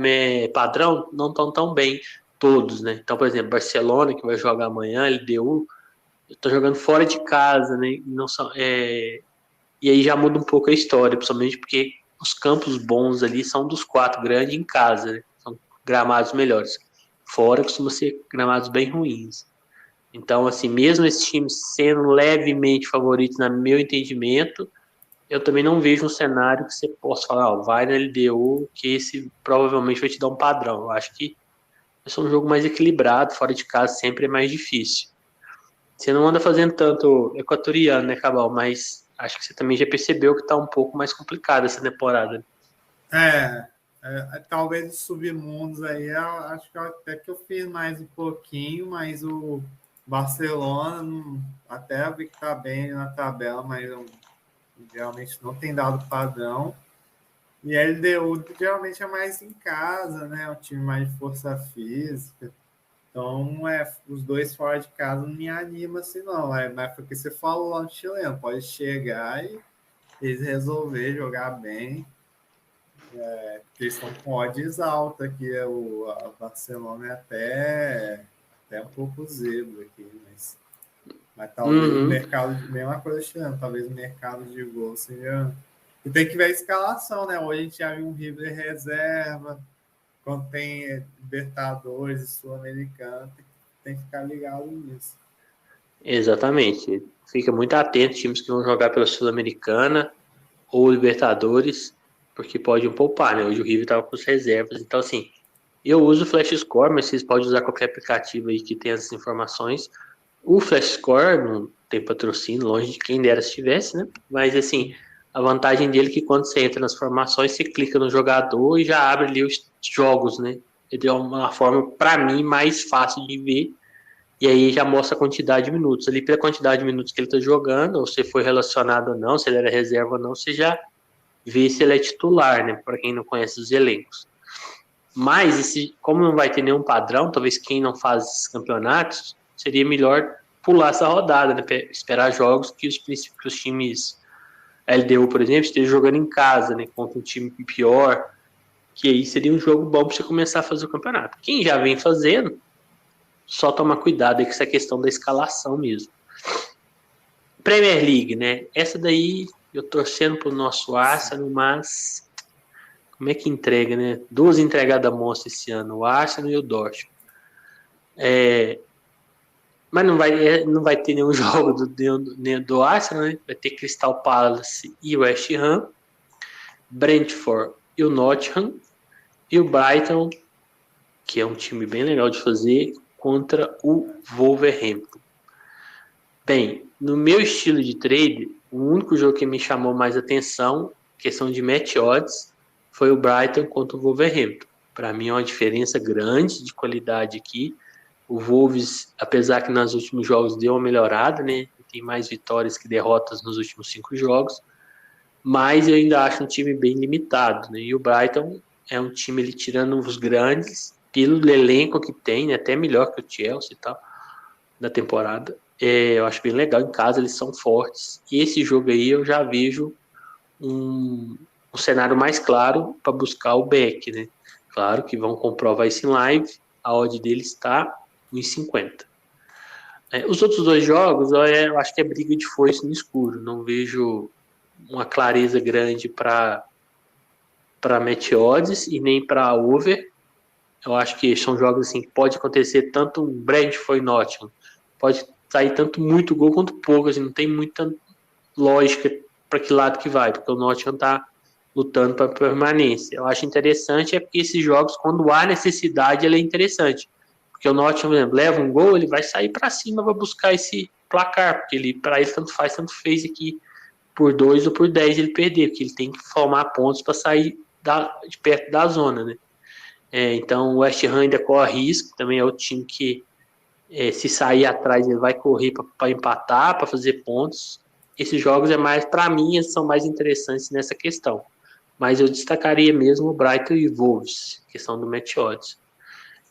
padrão não estão tão bem todos, né? Então, por exemplo, Barcelona, que vai jogar amanhã, LDU, tá jogando fora de casa, né? E aí já muda um pouco a história, principalmente porque os campos bons ali são dos 4 grandes em casa, né? São gramados melhores. Fora costuma ser gramados bem ruins. Então, assim, mesmo esses times sendo levemente favoritos, no meu entendimento, eu também não vejo um cenário que você possa falar, ó, vai na LDU, que esse provavelmente vai te dar um padrão. Eu acho que é um jogo mais equilibrado, fora de casa sempre é mais difícil. Você não anda fazendo tanto equatoriano, né, Cabal? Mas acho que você também já percebeu que tá um pouco mais complicada essa temporada. Talvez os submundos aí, eu acho que até que eu fiz mais um pouquinho, mas o Barcelona até vi que tá bem na tabela, mas realmente não tem dado padrão. E a LDU geralmente é mais em casa, né? É um time mais de força física. Então, os dois fora de casa não me anima assim, não. Mas porque você falou lá no chileno, pode chegar e eles resolver jogar bem. Porque eles estão com odds alta aqui. A Barcelona é até um pouco zebra aqui, mas talvez o mercado, mesma coisa chileno, talvez o mercado de gol seja. E tem que ver a escalação, né? Hoje a gente já viu um River reserva, quando tem Libertadores e Sul-Americano, tem que ficar ligado nisso. Exatamente. Fica muito atento times que vão jogar pela Sul-Americana ou Libertadores, porque pode poupar, né? Hoje o River estava com as reservas. Então, assim, eu uso o Flash Score, mas vocês podem usar qualquer aplicativo aí que tenha essas informações. O Flash Score não tem patrocínio, longe de quem dera se tivesse, né? Mas, assim, a vantagem dele é que quando você entra nas formações, você clica no jogador e já abre ali os jogos, né? Ele é uma forma, para mim, mais fácil de ver. E aí já mostra a quantidade de minutos. Ali, pela quantidade de minutos que ele está jogando, ou se foi relacionado ou não, se ele era reserva ou não, você já vê se ele é titular, né? Para quem não conhece os elencos. Mas, como não vai ter nenhum padrão, talvez quem não faz esses campeonatos, seria melhor pular essa rodada, né? Esperar jogos que os times LDU, por exemplo, estejam jogando em casa, né? Contra um time pior, que aí seria um jogo bom para você começar a fazer o campeonato. Quem já vem fazendo, só tomar cuidado aí com essa questão da escalação mesmo. Premier League, né? Essa daí eu torcendo pro nosso Arsenal, mas como é que entrega, né? 2 entregadas monstras esse ano, o Arsenal e o Dortmund. Mas não vai ter nenhum jogo do Arsenal, né? Vai ter Crystal Palace e West Ham, Brentford e o Nottingham, e o Brighton, que é um time bem legal de fazer, contra o Wolverhampton. Bem, no meu estilo de trade, o único jogo que me chamou mais atenção, questão de match odds, foi o Brighton contra o Wolverhampton. Para mim é uma diferença grande de qualidade aqui. O Wolves, apesar que nos últimos jogos deu uma melhorada, né? Tem mais vitórias que derrotas nos últimos 5 jogos, mas eu ainda acho um time bem limitado, né? E o Brighton é um time ele tirando os grandes, pelo elenco que tem, né? Até melhor que o Chelsea e tal, da temporada. Eu acho bem legal, em casa eles são fortes. E esse jogo aí eu já vejo um cenário mais claro para buscar o back, né? Claro que vão comprovar isso em live, a odd dele está 1,50. Os outros 2 jogos, eu acho que é briga de foice no escuro. Não vejo uma clareza grande para match odds e nem para over. Eu acho que são jogos assim que pode acontecer tanto um Brentford e Nottingham, pode sair tanto muito gol quanto pouco, assim, não tem muita lógica para que lado que vai, porque o Nottingham está lutando para permanência. Eu acho interessante porque esses jogos, quando há necessidade, ele é interessante. Porque o Nottingham, por exemplo, leva um gol, ele vai sair para cima, vai buscar esse placar, porque para ele tanto faz, tanto fez aqui por 2 ou por 10 ele perder, porque ele tem que formar pontos para sair de perto da zona, né? Então o West Ham ainda corre risco, também é o time que se sair atrás ele vai correr para empatar, para fazer pontos. Esses jogos para mim, são mais interessantes nessa questão. Mas eu destacaria mesmo o Brighton e Wolves, questão do match odds.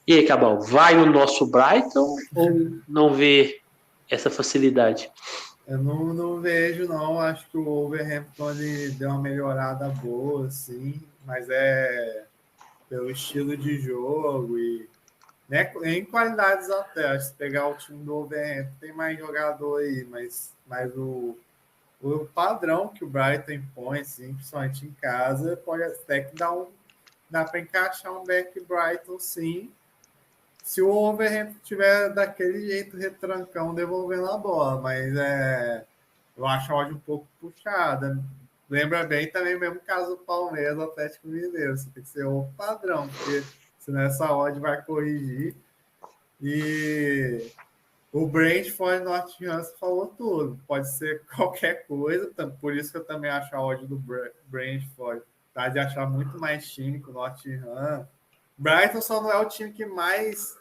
E aí, Cabal, vai o nosso Brighton ou não vê essa facilidade? Eu não vejo, não. Acho que o Wolverhampton ele deu uma melhorada boa, assim, mas é pelo estilo de jogo e né, em qualidades até. Se pegar o time do Wolverhampton, tem mais jogador aí, mas o padrão que o Brighton impõe, assim, principalmente em casa, pode até que dá para encaixar um back Brighton, sim, se o Wolverhampton tiver daquele jeito retrancão devolvendo a bola, mas eu acho a odd um pouco puxada. Lembra bem também o mesmo caso do Palmeiras do Atlético Mineiro. Você tem que ser o padrão, porque senão essa odd vai corrigir. E o Brentford Nottingham falou tudo. Pode ser qualquer coisa, por isso que eu também acho a odd do Brentford. Tá de achar muito mais time que o Nottingham. Brighton só não é o time que mais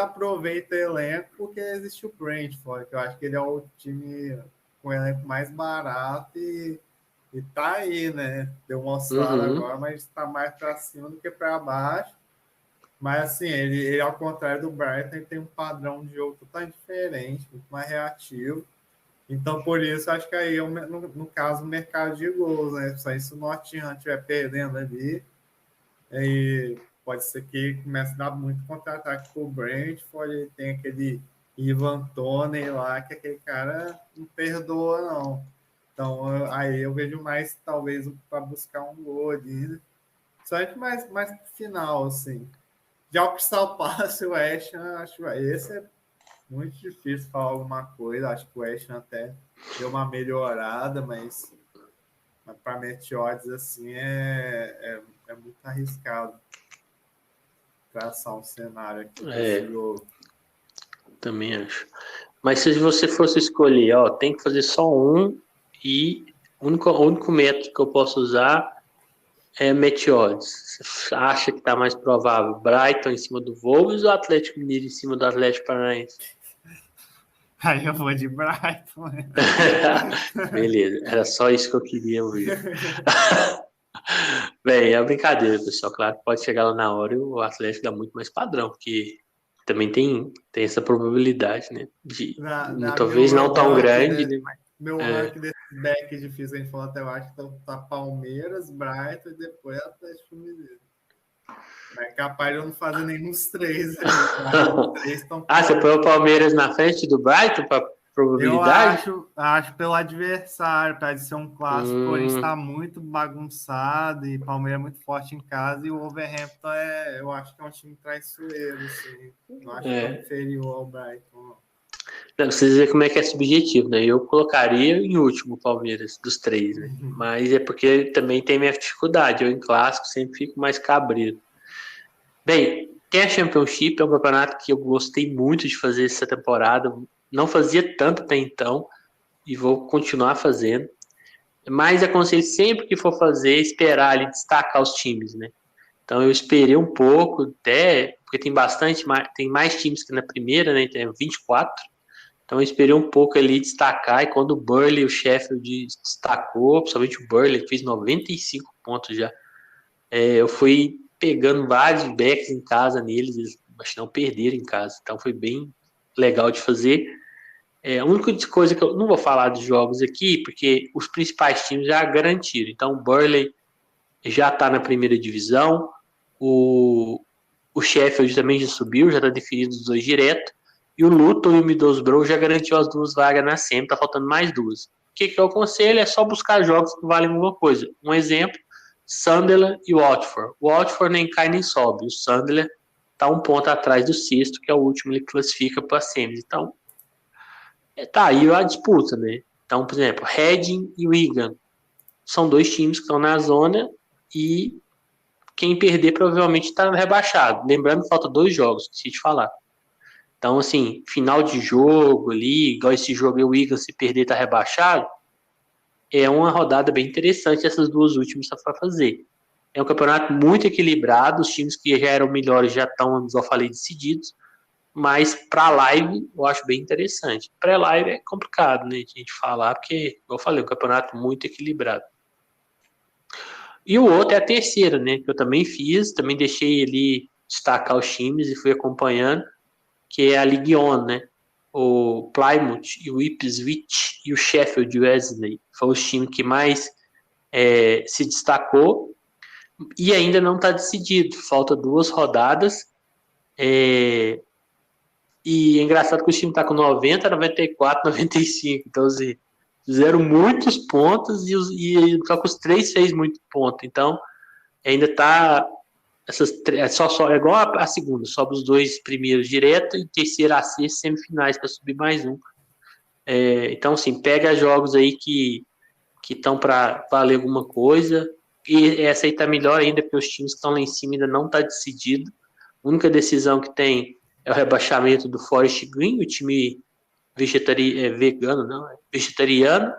aproveita elenco porque existe o Brentford, que eu acho que ele é o time com elenco mais barato e tá aí, né? Deu uma oscilada agora, mas está mais para cima do que para baixo. Mas assim, ele ao contrário do Brighton, ele tem um padrão de jogo totalmente diferente, muito mais reativo. Então, por isso, acho que aí, no caso, o mercado de gols, né? Só se o Nottingham estiver perdendo ali, aí pode ser que comece a dar muito contra-ataque para o Brentford, tem aquele Ivan Toney lá, que aquele cara não perdoa, não. Então, aí eu vejo mais, talvez, para buscar um gol ali, né? Só que mais pro final, assim. Já o Crystal Palace e o West Ham, acho esse é muito difícil falar alguma coisa. Acho que o West Ham até deu uma melhorada, mas para Meteodes assim é muito arriscado traçar um cenário aqui desse jogo. Também acho. Mas se você fosse escolher, tem que fazer só um e o único método que eu posso usar é Meteodes. Você acha que está mais provável Brighton em cima do Wolves ou Atlético Mineiro em cima do Atlético Paranaense? Aí eu vou de Brighton. Né? Beleza, era só isso que eu queria ouvir. Bem, é brincadeira, pessoal. Claro que pode chegar lá na hora e o Atlético dá muito mais padrão, porque também tem essa probabilidade, né? Talvez não tão grande, né? Meu ranking desse back difícil, a gente falou até eu acho que tá Palmeiras, Brighton e depois Atlético Mineiro. Mas é capaz de eu não fazer nenhum dos três. Você põe o Palmeiras na frente do Brighton para probabilidade? Eu acho pelo adversário, para ser um clássico, o Corinthians está muito bagunçado e Palmeiras é muito forte em casa e o Wolverhampton eu acho que é um time traiçoeiro, assim. Não acho que é inferior ao Brighton. Não, precisa ver como é que é subjetivo, né? Eu colocaria em último o Palmeiras dos três, né? Mas é porque também tem minha dificuldade. Eu em clássico sempre fico mais cabreiro. Bem, tem a Championship, é um campeonato que eu gostei muito de fazer essa temporada. Não fazia tanto até então e vou continuar fazendo. Mas aconselho sempre que for fazer, esperar ali destacar os times, né? Então eu esperei um pouco, até porque tem mais times que na primeira, né? Tem 24. Então eu esperei um pouco ali destacar, e quando o Burnley e o Sheffield destacou, principalmente o Burnley, que fez 95 pontos já, eu fui pegando vários backs em casa neles, eles acho que não perderam em casa, então foi bem legal de fazer. A única coisa que eu não vou falar dos jogos aqui, porque os principais times já garantiram. Então o Burnley já está na primeira divisão, o Sheffield também já subiu, já está definido os dois direto. E o Luton e o Middlesbrough já garantiu as duas vagas na SEMI, tá faltando mais duas. O que eu aconselho é só buscar jogos que valem alguma coisa. Um exemplo, Sunderland e Watford. O Watford nem cai nem sobe. O Sunderland tá um ponto atrás do sexto, que é o último, ele classifica para a SEMI. Então, tá aí a disputa, né? Então, por exemplo, Reading e Wigan são dois times que estão na zona e quem perder provavelmente está rebaixado. Lembrando que falta 2 jogos, esqueci de falar. Então, assim, final de jogo ali, igual esse jogo o Wigan, se perder tá rebaixado, é uma rodada bem interessante essas duas últimas para fazer. É um campeonato muito equilibrado, os times que já eram melhores já estão, como eu falei, decididos, mas para live eu acho bem interessante. Pré-live é complicado, né, a gente falar, porque, como eu falei, é um campeonato muito equilibrado. E o outro é a terceira, né, que eu também fiz, também deixei ali destacar os times e fui acompanhando, que é a Ligue 1, né? o Plymouth e o Ipswich e o Sheffield Wednesday foram os times que mais se destacou e ainda não está decidido. Falta 2 rodadas. E é engraçado que o time está com 90, 94, 95. Então, assim, fizeram muitos pontos e só que os 3 fez muito ponto. Então, ainda está é igual a segunda, sobe os 2 primeiros direto e terceira a sexta semifinais para subir mais um. Então, assim, pega jogos aí que estão para valer alguma coisa. E essa aí tá melhor ainda, porque os times que estão lá em cima ainda não tá decidido. A única decisão que tem é o rebaixamento do Forest Green, o time vegano, não, vegetariano,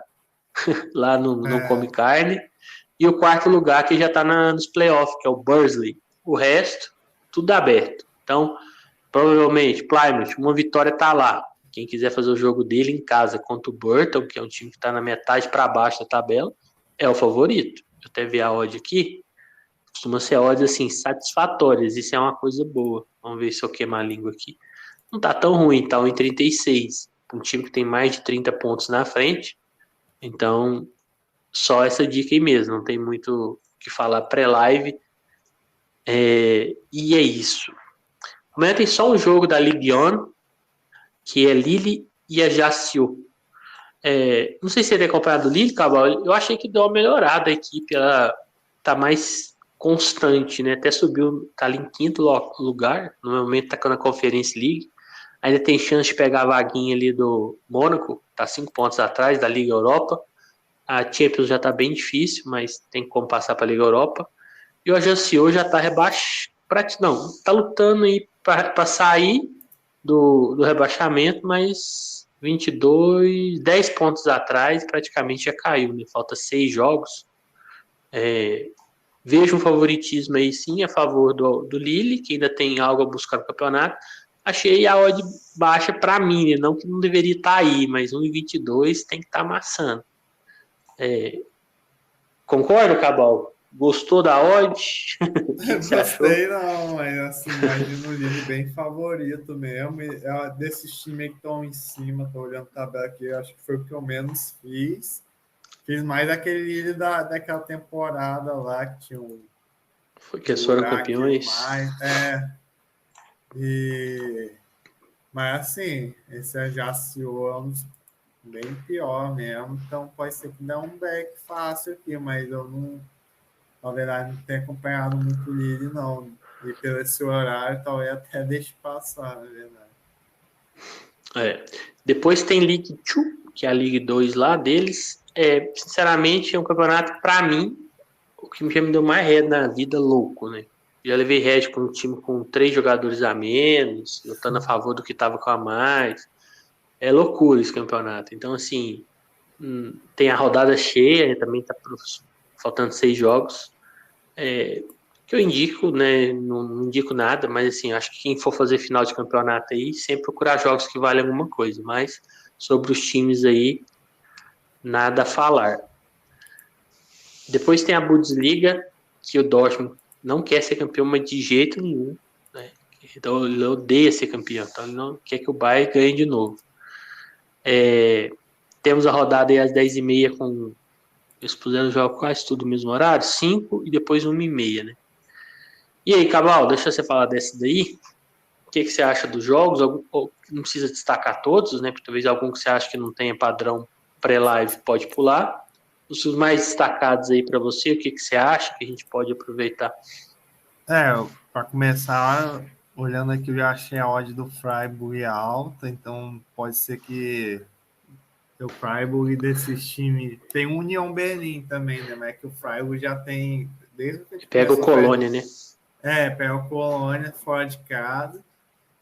lá não come carne. E o quarto lugar que já tá nos playoffs, que é o Bursley. O resto, tudo aberto. Então, provavelmente, Plymouth, uma vitória tá lá. Quem quiser fazer o jogo dele em casa contra o Burton, que é um time que está na metade para baixo da tabela, é o favorito. Eu até vi a odd aqui. Costuma ser odds assim, satisfatórias. Isso é uma coisa boa. Vamos ver se eu queimar a língua aqui. Não tá tão ruim, tá 1,36. Um time que tem mais de 30 pontos na frente. Então, só essa dica aí mesmo. Não tem muito o que falar pré-live. E é isso. Amanhã tem só um jogo da Ligue 1, que é Lille e Ajaccio. Não sei se você tem acompanhado o Lille, Cabal. Eu achei que deu uma melhorada a equipe. Ela tá mais constante, né? Até subiu, tá ali em quinto lugar. No momento tá na Conference League. Ainda tem chance de pegar a vaguinha ali do Mônaco. Tá 5 pontos atrás da Liga Europa. A Champions já tá bem difícil, mas tem como passar para a Liga Europa. E o Ajaccio já tá rebaixado. Não, tá lutando aí para sair do rebaixamento, mas 22, 10 pontos atrás, praticamente já caiu, né? Falta 6 jogos. Vejo um favoritismo aí sim a favor do Lille, que ainda tem algo a buscar no campeonato. Achei a odd baixa para mim, né? Não que não deveria estar aí, mas 1,22 tem que estar amassando. Concorda, Cabal? Gostou da odd? O que você achou? Gostei não, mas assim, imagino o Lille bem favorito mesmo. Desses times que estão em cima, tô olhando a tabela aqui, acho que foi o que eu menos fiz. Fiz mais aquele Lille daquela temporada lá que tinha Foi que foram campeões. Mas assim, esse Ajaccio é um bem pior mesmo, então pode ser que dê um back fácil aqui, mas eu não, na verdade, não tenho acompanhado muito o Lille, não. E pelo esse horário, talvez até deixe passar, na verdade. Depois tem League 2, que é a League 2 lá deles. Sinceramente, é um campeonato, para mim, o que já me deu mais head na vida, louco, né? Já levei head com um time com 3 jogadores a menos, lutando a favor do que tava com a mais. É loucura esse campeonato. Então, assim, tem a rodada cheia, também tá faltando 6 jogos. Que eu indico, né? Não indico nada, mas assim, acho que quem for fazer final de campeonato aí, sempre procurar jogos que valem alguma coisa. Mas sobre os times aí, nada a falar. Depois tem a Bundesliga, que o Dortmund não quer ser campeão, mas de jeito nenhum. Né? Então ele odeia ser campeão, então ele não quer que o Bayern ganhe de novo. Temos a rodada aí às 10h30 com. Eles puseram jogar quase tudo no mesmo horário, 5 e depois 1h30, né? E aí, Cabal, deixa você falar desse daí. O que você acha dos jogos? Não precisa destacar todos, né? Talvez algum que você acha que não tenha padrão pré-live pode pular. Os mais destacados aí para você, o que você acha que a gente pode aproveitar? Para começar, olhando aqui, eu já achei a odd do Freiburg alta, então pode ser que o Freiburg desses times. Tem o União Berlim também, né? Mas é que o Freiburg já tem. Desde que pega o Colônia, né? Pega o Colônia fora de casa.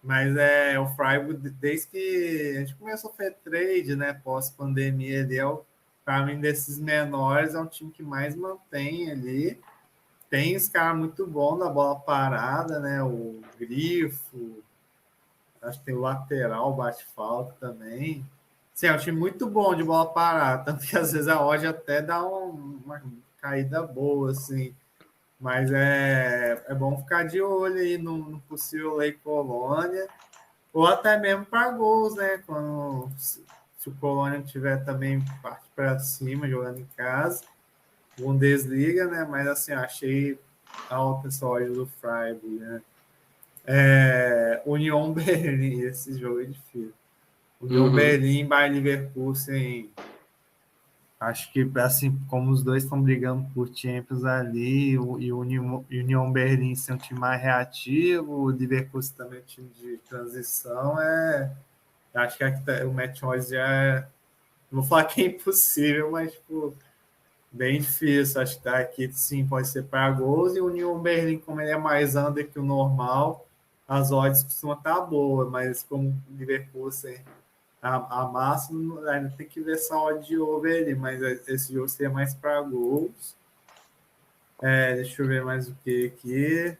Mas o Freiburg, desde que a gente começou a fazer trade, né? Pós-pandemia, ele para mim, desses menores, é um time que mais mantém ali. Tem os caras muito bons na bola parada, né? O Grifo, acho que tem o lateral, bate falta também. Sim, é um time muito bom de bola parada, tanto que às vezes a odd até dá uma caída boa, assim. Mas é bom ficar de olho aí no possível Lei Colônia. Ou até mesmo para gols, né? Se o Colônia tiver também parte para cima, jogando em casa. Bundesliga, né? Mas assim, achei alta essa odd do Freiburg, né? Union Berlim, esse jogo é difícil. Union Berlim, Bayer Leverkusen. Acho que, assim, como os dois estão brigando por Champions ali, e o Union Berlim ser um time mais reativo, o Leverkusen também é um time de transição, acho que o match odds já é, não vou falar que é impossível, mas, tipo, bem difícil. Acho que aqui, sim, pode ser para gols, e o Union Berlim, como ele é mais under que o normal, as odds costumam estar boas, mas como o Leverkusen a máxima, ainda tem que ver essa odd de over ali, mas esse jogo seria mais para gols. Deixa eu ver mais o que aqui.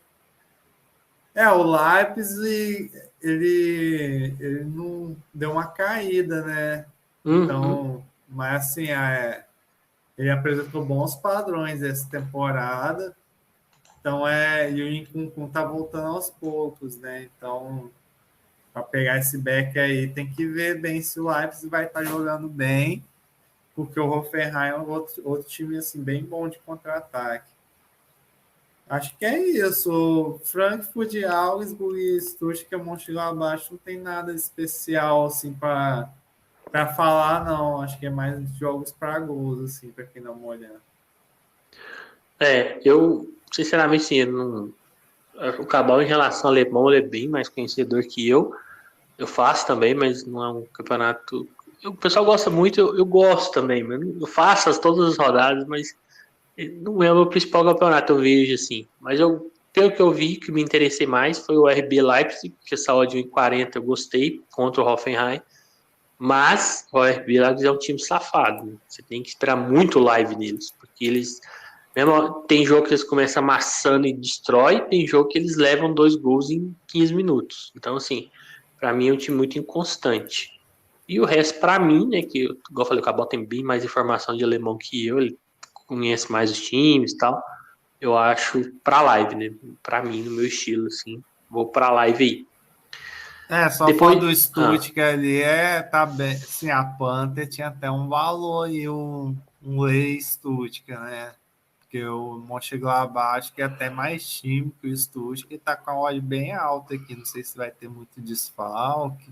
O Leipzig, ele não deu uma caída, né? Então, mas assim, ele apresentou bons padrões essa temporada. Então, e o Nkunku tá voltando aos poucos, né? Então, para pegar esse back aí, tem que ver bem se o Leipzig vai estar jogando bem, porque o Hoffenheim é outro time assim, bem bom de contra-ataque. Acho que é isso. Frankfurt, Augsburg e Stuttgart, Mönchengladbach não tem nada especial assim para falar, não. Acho que é mais jogos para gols, assim, para quem não olha. Eu, sinceramente, sim, o Cabal, em relação ao alemão, ele é bem mais conhecedor que eu. Eu faço também, mas não é um campeonato. O pessoal gosta muito, eu gosto também, mas eu faço todas as rodadas, mas não é o meu principal campeonato, eu vejo assim. Mas pelo que eu vi, que me interessei mais foi o RB Leipzig, que essa odd 1,40 eu gostei, contra o Hoffenheim. Mas o RB Leipzig é um time safado, né? Você tem que esperar muito live neles, porque eles. Mesmo, tem jogo que eles começam amassando e destrói, tem jogo que eles levam 2 gols em 15 minutos. Então, assim, para mim é um time muito inconstante. E o resto, para mim, né, que, igual eu falei, o Cabal tem bem mais informação de alemão que eu, ele conhece mais os times e tal. Eu acho pra live, né? Pra mim, no meu estilo, assim, vou pra live aí. Só depois do Stuttgart ali, tá bem, assim, a Panther tinha até um valor e um ex-Stuttgart, né? Porque o Mönchengladbach, que é até mais time que o Stuttgart, que tá com a odd bem alta aqui. Não sei se vai ter muito desfalque.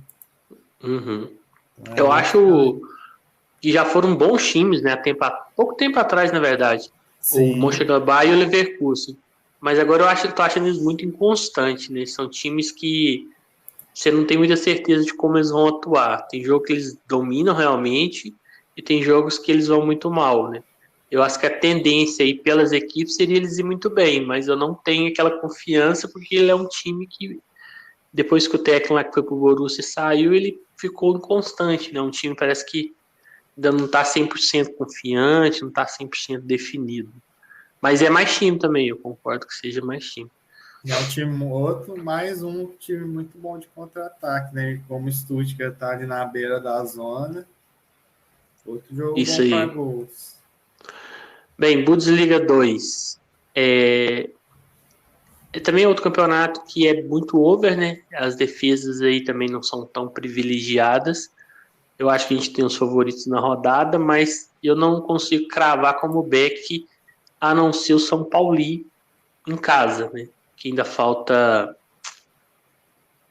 Eu acho que já foram bons times, né? Pouco tempo atrás, na verdade. Sim. O Mönchengladbach e o Leverkusen. Mas agora eu tô achando eles muito inconstantes, né? São times que você não tem muita certeza de como eles vão atuar. Tem jogo que eles dominam realmente e tem jogos que eles vão muito mal, né? Eu acho que a tendência aí pelas equipes seria eles ir muito bem, mas eu não tenho aquela confiança porque ele é um time que, depois que o técnico lá que foi pro Borussia saiu, ele ficou inconstante, né? Um time parece que ainda não tá 100% confiante, não tá 100% definido. Mas é mais time também, eu concordo que seja mais time. É um time mais um time muito bom de contra-ataque, né? Como o Stuttgart tá ali na beira da zona. Outro jogo isso bom aí. para gols. Bem, Bundesliga 2. Também é outro campeonato que é muito over, né? As defesas aí também não são tão privilegiadas. Eu acho que a gente tem os favoritos na rodada, mas eu não consigo cravar como back, a não ser o São Paulo em casa, né? Que ainda falta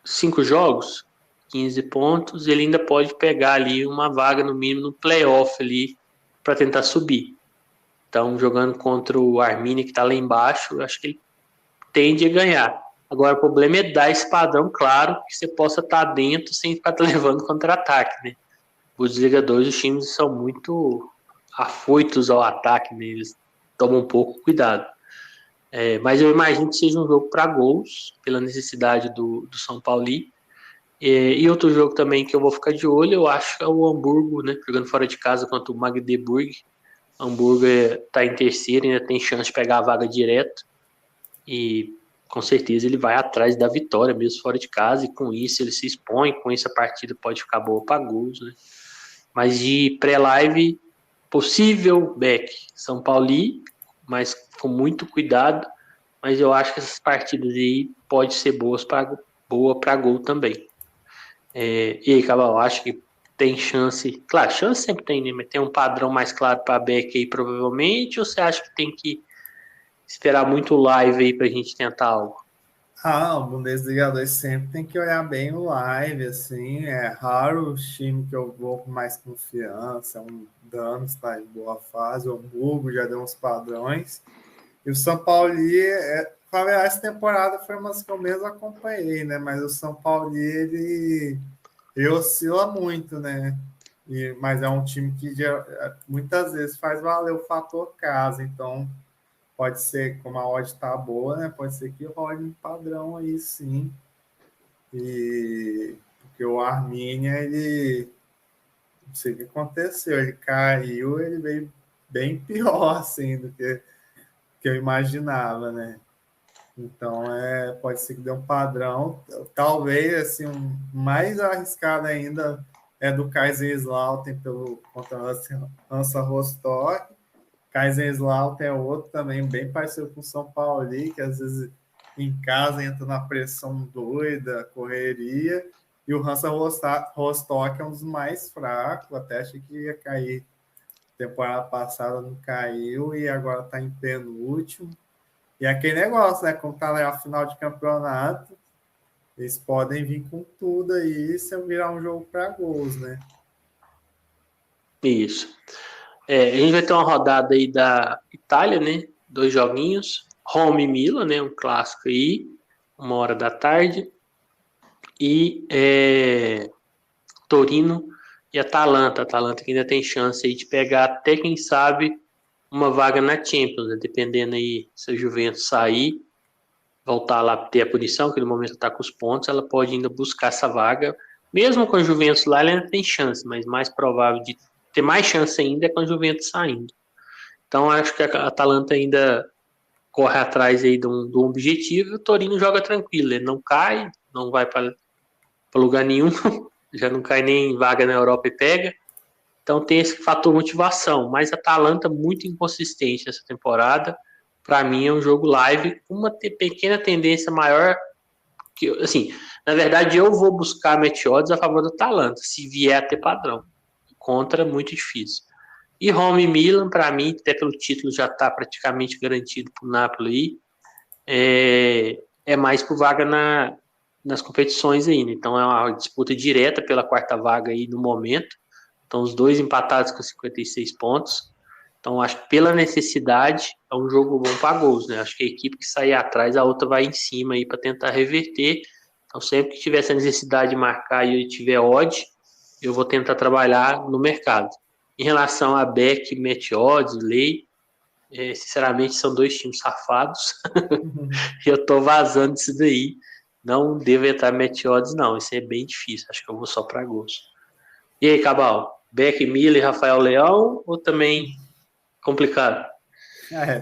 5 jogos, 15 pontos, e ele ainda pode pegar ali uma vaga no mínimo no playoff ali para tentar subir. Então, jogando contra o Arminia, que está lá embaixo, eu acho que ele tende a ganhar. Agora, o problema é dar esse padrão claro que você possa estar dentro sem ficar levando contra-ataque, né? Os ligadores, os times são muito afoitos ao ataque, né? Eles tomam um pouco cuidado. Mas eu imagino que seja um jogo para gols, pela necessidade do São Paulo. E outro jogo também que eu vou ficar de olho, eu acho que é o Hamburgo, né? Jogando fora de casa contra o Magdeburg. Hamburgo está em terceiro, ainda tem chance de pegar a vaga direto. E com certeza ele vai atrás da vitória, mesmo fora de casa. E com isso ele se expõe, com isso a partida pode ficar boa para gols, né? Mas de pré-live, possível back São Paulo, mas com muito cuidado. Mas eu acho que essas partidas aí podem ser boa para gol também. E aí, Cabal, acho que tem chance. Claro, chance sempre tem, né? Mas tem um padrão mais claro para a Beck aí, provavelmente, ou você acha que tem que esperar muito live aí pra gente tentar algo? O Bundesliga 2 sempre tem que olhar bem o live, assim, é raro o time que eu vou com mais confiança, um Danos está em boa fase, o Hamburgo já deu uns padrões, e o São Paulo, essa temporada foi uma que eu mesmo acompanhei, né, mas o São Paulo, ele oscila muito, né, mas é um time que muitas vezes faz valer o fator casa, então pode ser, como a odd está boa, né? Pode ser que role um padrão aí, sim. Porque o Arminia, ele não sei o que aconteceu, ele caiu, ele veio bem pior, assim, do que eu imaginava, né? Então, pode ser que dê um padrão. Talvez, assim, mais arriscado ainda é do Kaiserslautern contra a Hansa Rostock. Kaiserslautern é outro também, bem parecido com o São Paulo ali, que às vezes em casa entra na pressão doida, correria, e o Hansa Rostock é um dos mais fracos, até achei que ia cair temporada passada, não caiu, e agora está em penúltimo. E aquele negócio, né? Como está na final de campeonato, eles podem vir com tudo aí se virar um jogo para gols, né? Isso. A gente vai ter uma rodada aí da Itália, né? 2 joguinhos. Roma e Milan, né? Um clássico aí. 1h da tarde. E Torino e Atalanta. Atalanta que ainda tem chance aí de pegar até, quem sabe, uma vaga na Champions, né? Dependendo aí se a Juventus sair, voltar lá ter a punição, que no momento está com os pontos, ela pode ainda buscar essa vaga. Mesmo com a Juventus lá, ela ainda tem chance, mas mais provável de ter mais chance ainda é com a Juventus saindo. Então acho que a Atalanta ainda corre atrás aí de um objetivo, e o Torino joga tranquilo, ele não cai, não vai para lugar nenhum, já não cai nem vaga na Europa e pega. Então tem esse fator motivação, mas a Atalanta muito inconsistente essa temporada. Para mim é um jogo live com uma pequena tendência maior que, assim, na verdade eu vou buscar match odds a favor do Atalanta, se vier a ter padrão. Contra, muito difícil. E Roma e Milan, para mim, até pelo título já está praticamente garantido para o Napoli, é mais por vaga nas competições aí, né? Então é uma disputa direta pela quarta vaga aí no momento. Então os dois empatados com 56 pontos. Então acho que pela necessidade é um jogo bom para gols, né? Acho que a equipe que sair atrás, a outra vai em cima aí para tentar reverter. Então sempre que tiver essa necessidade de marcar e tiver odd, eu vou tentar trabalhar no mercado. Em relação a Beck, Match Odds, Lei, sinceramente são 2 times safados. Eu tô vazando disso daí. Não devo entrar Match Odds, não. Isso é bem difícil. Acho que eu vou só para gols. E aí, Cabal? Beck, Miller, Rafael Leão ou também complicado?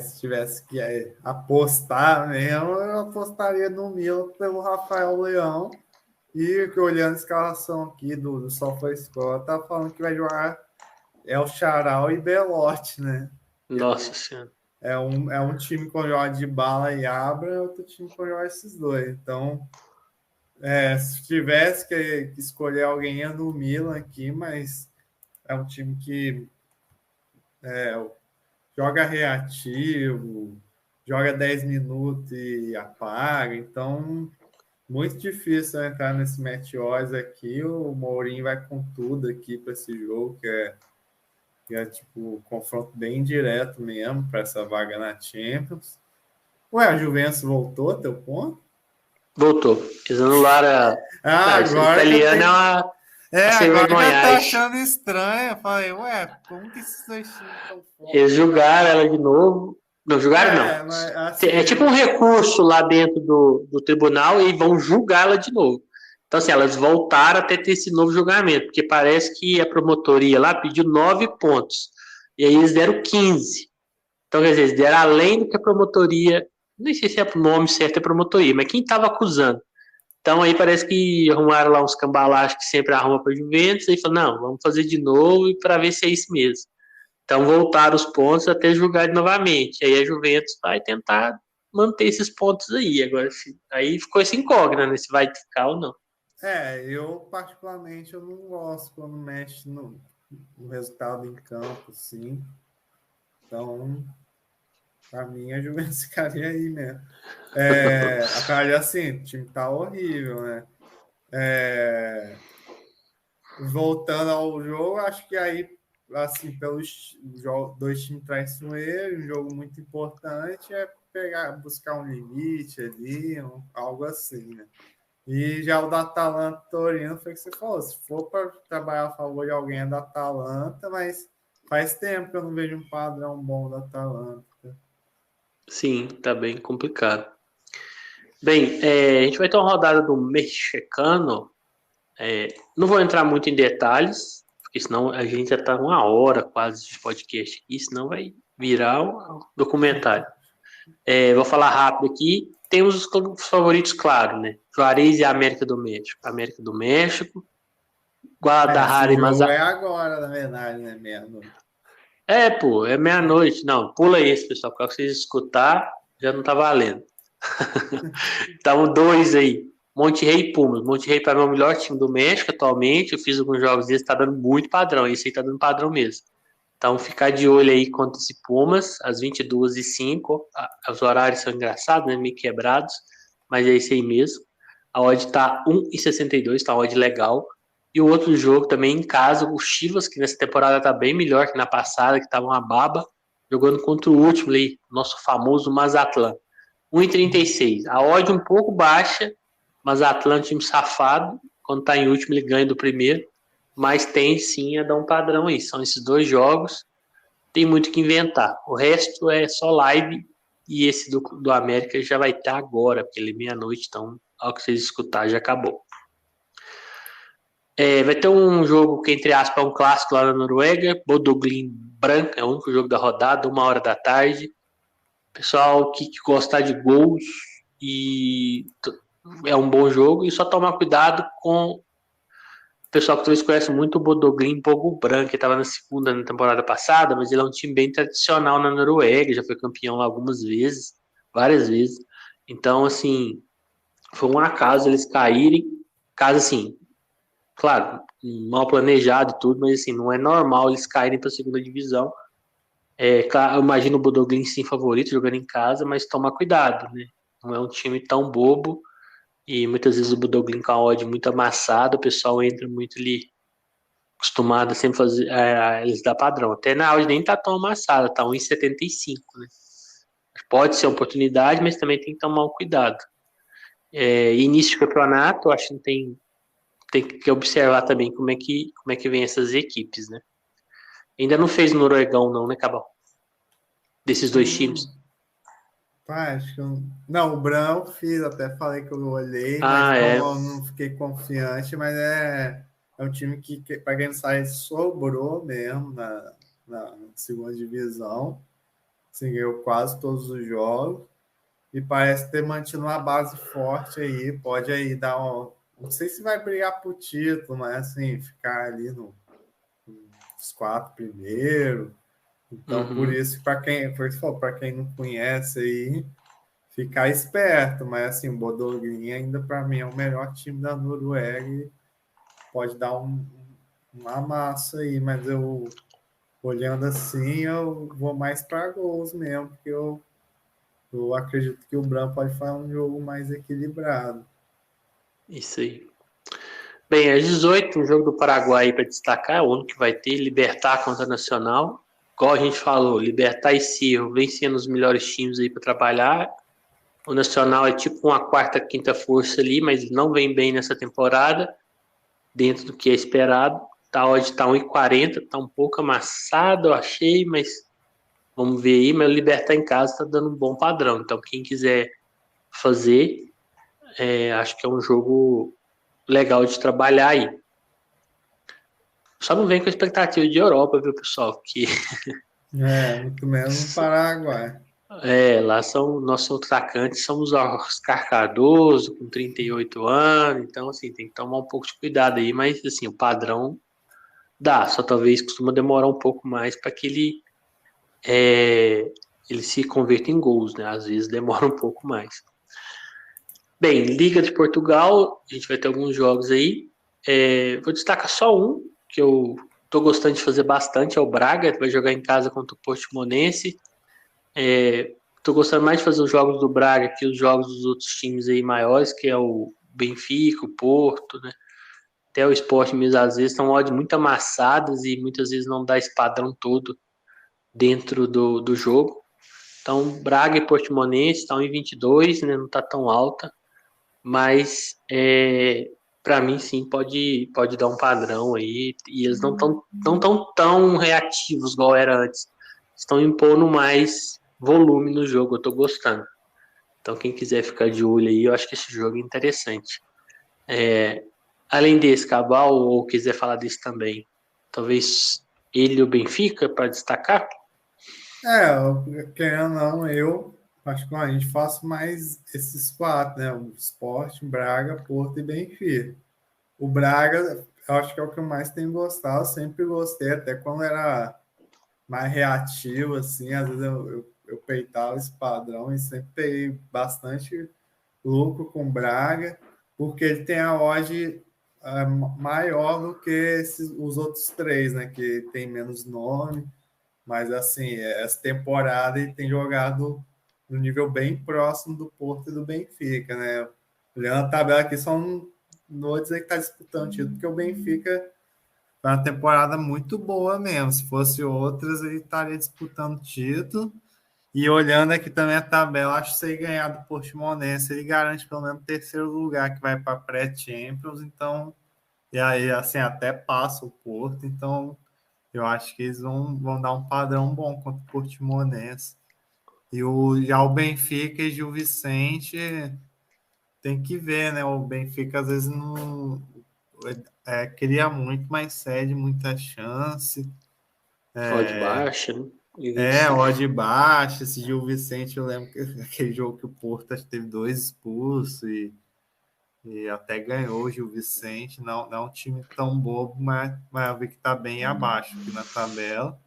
Se tivesse que apostar mesmo, eu apostaria no Milan pelo Rafael Leão. E olhando a escalação aqui do SofaScore, tá falando que vai jogar El Charal e Belotti, né? Nossa Senhora. É um time com joga de bala e Abra, outro time com joga esses dois. Então, se tivesse que escolher alguém, é no Milan aqui, mas é um time que joga reativo, joga 10 minutos e apaga. Então, muito difícil entrar nesse match odds aqui. O Mourinho vai com tudo aqui para esse jogo, que é tipo confronto bem direto mesmo para essa vaga na Champions. Ué, a Juventus voltou, teu ponto? Voltou. Eles anularam agora italiana é uma agora eu tô achando estranho. Eu falei, ué, como que esses dois times estão fora? Eles julgaram ela de novo. Não, julgaram não. Mas, assim, é tipo um recurso lá dentro do tribunal e vão julgá-la de novo. Então, assim, elas voltaram até ter esse novo julgamento, porque parece que a promotoria lá pediu 9 pontos. E aí eles deram 15. Então, quer dizer, eles deram além do que a promotoria. Nem sei se é o nome certo é promotoria, mas quem estava acusando. Então, aí parece que arrumaram lá uns cambalachos que sempre arruma para Juventus. E falaram, não, vamos fazer de novo para ver se é isso mesmo. Então, voltaram os pontos até julgar novamente. Aí a Juventus vai tentar manter esses pontos aí. Agora, aí ficou esse incógnito, né? Se vai ficar ou não. Eu particularmente eu não gosto quando mexe no resultado em campo, assim. Então, para mim, a Juventus ficaria aí mesmo. Apesar assim, o time tá horrível, né? Voltando ao jogo, acho que aí, assim, pelos dois times traiçoeiros, um jogo muito importante é buscar um limite ali, algo assim, né? E já o da Atalanta Torino foi o que você falou. Se for para trabalhar a favor de alguém é da Atalanta, mas faz tempo que eu não vejo um padrão bom da Atalanta. Sim, tá bem complicado. Bem, a gente vai ter uma rodada do mexicano. Não vou entrar muito em detalhes, porque senão a gente já está 1 hora quase de podcast aqui, senão vai virar um documentário. Vou falar rápido aqui. Temos os favoritos, claro, né? Juarez e América do México. América do México, Guadalajara Esse e jogo Mazatlán. é agora, na verdade, né? Meia-noite. Pô, é meia-noite. Não, pula esse, pessoal, porque vocês escutar já não tá valendo. Então, 2 aí. Monterrey e Pumas. Monterrey para mim é o melhor time do México atualmente. Eu fiz alguns jogos deles, tá dando muito padrão. Esse aí tá dando padrão mesmo. Então, ficar de olho aí contra esse Pumas, às 22h05. Os horários são engraçados, né? Meio quebrados, mas é isso aí mesmo. A odd tá 1,62, tá uma odd legal. E o outro jogo também em casa, o Chivas, que nessa temporada tá bem melhor que na passada, que tava uma baba, jogando contra o último ali, nosso famoso Mazatlán. 1,36. A odd um pouco baixa, mas Mazatlán, time safado, quando tá em último ele ganha do primeiro, mas tem sim a dar um padrão aí. São esses 2 jogos, tem muito que inventar. O resto é só live e esse do América já vai estar agora, porque ele é meia-noite, então ao que vocês escutarem já acabou. Vai ter um jogo que, entre aspas, é um clássico lá na Noruega, Bodø/Glimt Branca, é o único jogo da rodada, 1 hora da tarde. Pessoal que gostar de gols e é um bom jogo, e só tomar cuidado com o pessoal que talvez conhece muito o Bodø/Glimt Branco, que estava na segunda na temporada passada, mas ele é um time bem tradicional na Noruega, já foi campeão lá algumas vezes, várias vezes. Então, assim, foi um acaso eles caírem, caso assim, claro, mal planejado e tudo, mas assim, não é normal eles caírem para a segunda divisão. Eu imagino o Bodø/Glimt sim favorito jogando em casa, mas toma cuidado, né? Não é um time tão bobo e muitas vezes o Bodø/Glimt com a odd muito amassada, o pessoal entra muito ali acostumado a sempre fazer, eles dão padrão. Até na odd nem tá tão amassada, tá 1,75, né? Pode ser uma oportunidade, mas também tem que tomar um cuidado. Início de campeonato, acho que tem que observar também como é que vem essas equipes, né? Ainda não fez no Noruegão não, né, Cabal? Desses 2 times. Acho que não, o branco fiz, até falei que eu olhei, mas eu não fiquei confiante, mas é um time que para quem não sabe, sobrou mesmo na segunda divisão. Assim, ganhou quase todos os jogos e parece ter mantido uma base forte aí. Pode aí dar não sei se vai brigar por título, mas assim, ficar ali nos 4 primeiros. Então, por isso, para quem não conhece aí, ficar esperto. Mas assim, o Bodø/Glimt ainda para mim é o melhor time da Noruega e pode dar uma massa aí, mas eu olhando assim, eu vou mais para gols mesmo, porque eu acredito que o Branco pode fazer um jogo mais equilibrado. Isso aí. Bem, às 18, um jogo do Paraguai para destacar, é o único que vai ter, Libertad contra Nacional. Igual a gente falou, Libertad e Cerro vem sendo os melhores times aí para trabalhar. O Nacional é tipo uma quarta, quinta força ali, mas não vem bem nessa temporada, dentro do que é esperado. A odd tá 1,40, tá um pouco amassado, eu achei, mas vamos ver aí. Mas o Libertad em casa tá dando um bom padrão. Então, quem quiser fazer, acho que é um jogo legal de trabalhar aí. Só não vem com expectativa de Europa, viu, pessoal? Que muito menos no Paraguai. lá nossos atacantes são os Oscar Cardoso, com 38 anos, então assim, tem que tomar um pouco de cuidado aí, mas assim, o padrão dá, só talvez costuma demorar um pouco mais para que ele se converta em gols, né? Às vezes demora um pouco mais. Bem, Liga de Portugal, a gente vai ter alguns jogos aí. Vou destacar só um, que eu tô gostando de fazer bastante, é o Braga, que vai jogar em casa contra o Portimonense. Tô gostando mais de fazer os jogos do Braga que os jogos dos outros times aí maiores, que é o Benfica, o Porto, né? Até o Sport mesmo, às vezes, são odds muito amassadas e muitas vezes não dá esse padrão todo dentro do jogo. Então, Braga e Portimonense estão em 22, né? Não está tão alta, mas para mim sim pode dar um padrão aí. E eles não tão reativos igual era antes. Estão impondo mais volume no jogo, eu estou gostando. Então, quem quiser ficar de olho aí, eu acho que esse jogo é interessante. Além desse, Cabal, ou quiser falar desse também, talvez ele e o Benfica para destacar? Querendo ou não, eu particularmente faço mais esses quatro, né? O Sport, Braga, Porto e Benfica. O Braga, eu acho que é o que eu mais tenho gostado, sempre gostei, até quando era mais reativo, assim, às vezes eu peitava esse padrão e sempre peguei bastante lucro com o Braga, porque ele tem a odd maior do que os outros três, né? Que tem menos nome, mas assim, essa temporada ele tem jogado no nível bem próximo do Porto e do Benfica, né? Olhando a tabela aqui, não vou dizer que está disputando o título, porque o Benfica foi uma temporada muito boa mesmo. Se fosse outras, ele estaria disputando o título. E olhando aqui também a tabela, acho que se ele ganhar do Portimonense, ele garante pelo menos o terceiro lugar que vai para pré-Champions. Então, e aí, assim, até passa o Porto. Então, eu acho que eles vão dar um padrão bom contra o Portimonense. Já o Benfica e Gil Vicente tem que ver, né? O Benfica às vezes não cria muito, mas cede muita chance. Odd baixa, né? E Odd baixa, esse Gil Vicente, eu lembro que aquele jogo que o Porto teve 2 expulsos e até ganhou o Gil Vicente. Não é um time tão bobo, mas eu vi que está bem abaixo aqui na tabela.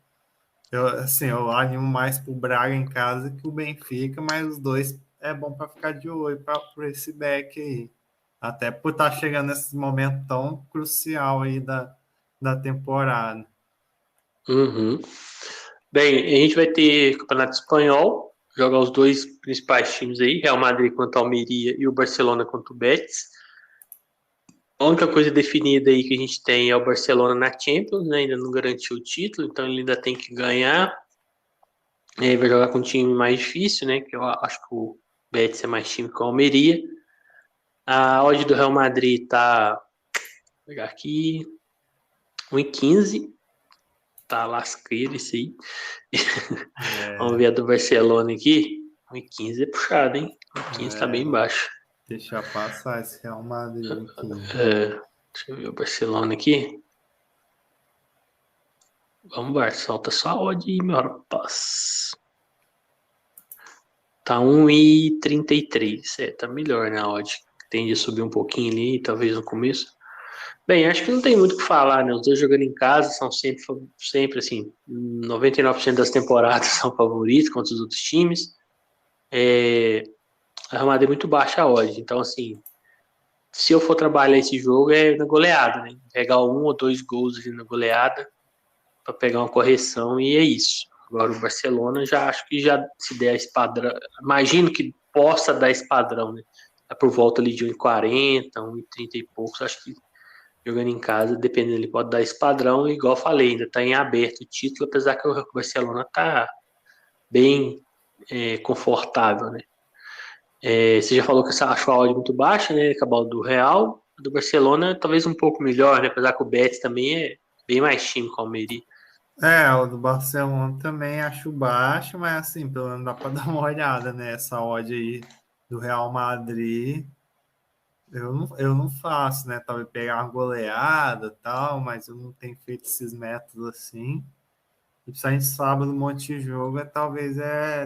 Eu animo mais pro Braga em casa que o Benfica, mas os dois é bom para ficar de olho por esse back aí. Até por estar chegando nesse momento tão crucial aí da temporada. Uhum. Bem, a gente vai ter Campeonato Espanhol, jogar os dois principais times aí, Real Madrid contra o Almeria e o Barcelona contra o Betis. A única coisa definida aí que a gente tem é o Barcelona na Champions, né? Ainda não garantiu o título, então ele ainda tem que ganhar. Vai jogar com um time mais difícil, né? Que eu acho que o Betis é mais time que o Almeria. A odd do Real Madrid tá, vou pegar aqui, 1,15. Tá lasqueiro isso aí. Vamos ver a do Barcelona aqui. 1,15 é puxado, hein? 1,15 tá bem baixo. Deixa eu passar esse Real Madrid aqui. Deixa eu ver o Barcelona aqui. Vamos, Bar, solta só a odd aí, meu rapaz. Tá 1,33. Tá melhor, né, a odd. Tende a subir um pouquinho ali, talvez no começo. Bem, acho que não tem muito o que falar, né? Os dois jogando em casa são sempre assim, 99% das temporadas são favoritos contra os outros times. A Real Madrid é muito baixa a odd, então assim, se eu for trabalhar esse jogo é na goleada, né? Pegar 1 ou 2 gols ali na goleada para pegar uma correção e é isso. Agora o Barcelona já acho que já se der esse padrão, imagino que possa dar esse padrão, né? É por volta ali de 1,40, 1,30 e poucos, acho que jogando em casa, dependendo, ele pode dar esse padrão, e igual eu falei, ainda está em aberto o título, apesar que o Barcelona está bem confortável, né? Você já falou que você achou a odd muito baixa, né? Acabou do Real, do Barcelona talvez um pouco melhor, né? Apesar que o Betis também é bem mais time que o Almeria. O do Barcelona também acho baixo, mas assim, pelo menos dá para dar uma olhada, né? Essa odd aí do Real Madrid, eu não faço, né? Talvez pegar uma goleada e tal, mas eu não tenho feito esses métodos assim. E se a gente sabe do monte de jogo, talvez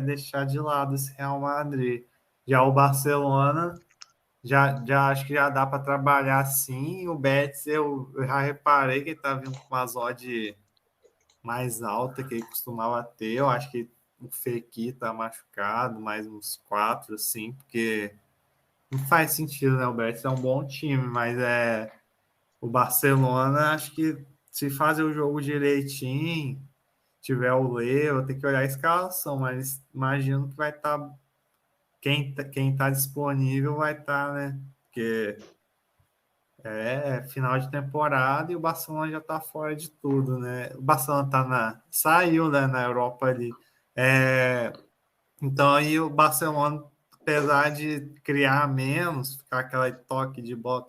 deixar de lado esse Real Madrid. Já o Barcelona, já acho que já dá para trabalhar sim. O Betis, eu já reparei que ele tá vindo com umas odds mais alta que ele costumava ter. Eu acho que o Fekir tá machucado, mais uns 4, assim, porque não faz sentido, né? O Betis é um bom time, mas o Barcelona, acho que se fazer o jogo direitinho, tiver o Leo, tem que olhar a escalação, mas imagino que vai estar. Quem tá disponível vai estar, né? Porque é final de temporada e o Barcelona já tá fora de tudo, né? O Barcelona saiu, né, na Europa ali. Então aí o Barcelona, apesar de criar menos, ficar aquela toque de bola,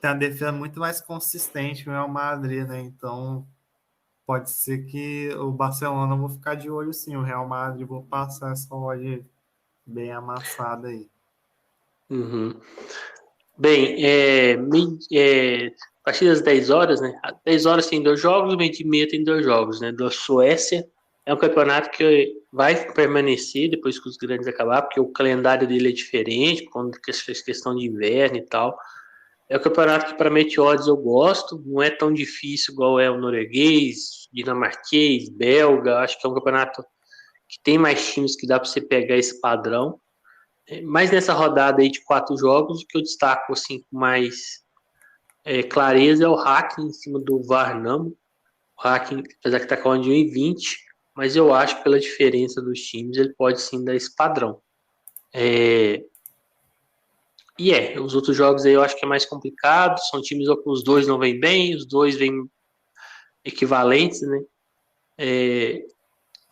tem a defesa muito mais consistente que o Real Madrid, né? Então pode ser que o Barcelona eu vou ficar de olho sim, o Real Madrid vou passar essa odd bem amassada aí. Uhum. Bem, a partir das 10 horas, né? Às 10 horas tem dois jogos, meio de meia tem dois jogos, né? Da Suécia é um campeonato que vai permanecer depois que os grandes acabar, porque o calendário dele é diferente, quando questão de inverno e tal. É um campeonato que para meteoros eu gosto, não é tão difícil igual é o norueguês, dinamarquês, belga. Acho que é um campeonato que tem mais times que dá para você pegar esse padrão. Mas nessa rodada aí de 4 jogos, o que eu destaco assim com mais clareza é o Hacking em cima do Varnamo. O Hacking, apesar que está com de 1,20, mas eu acho que pela diferença dos times ele pode sim dar esse padrão. Os outros jogos aí eu acho que é mais complicado, são times que os dois não vêm bem, os dois vêm equivalentes, né?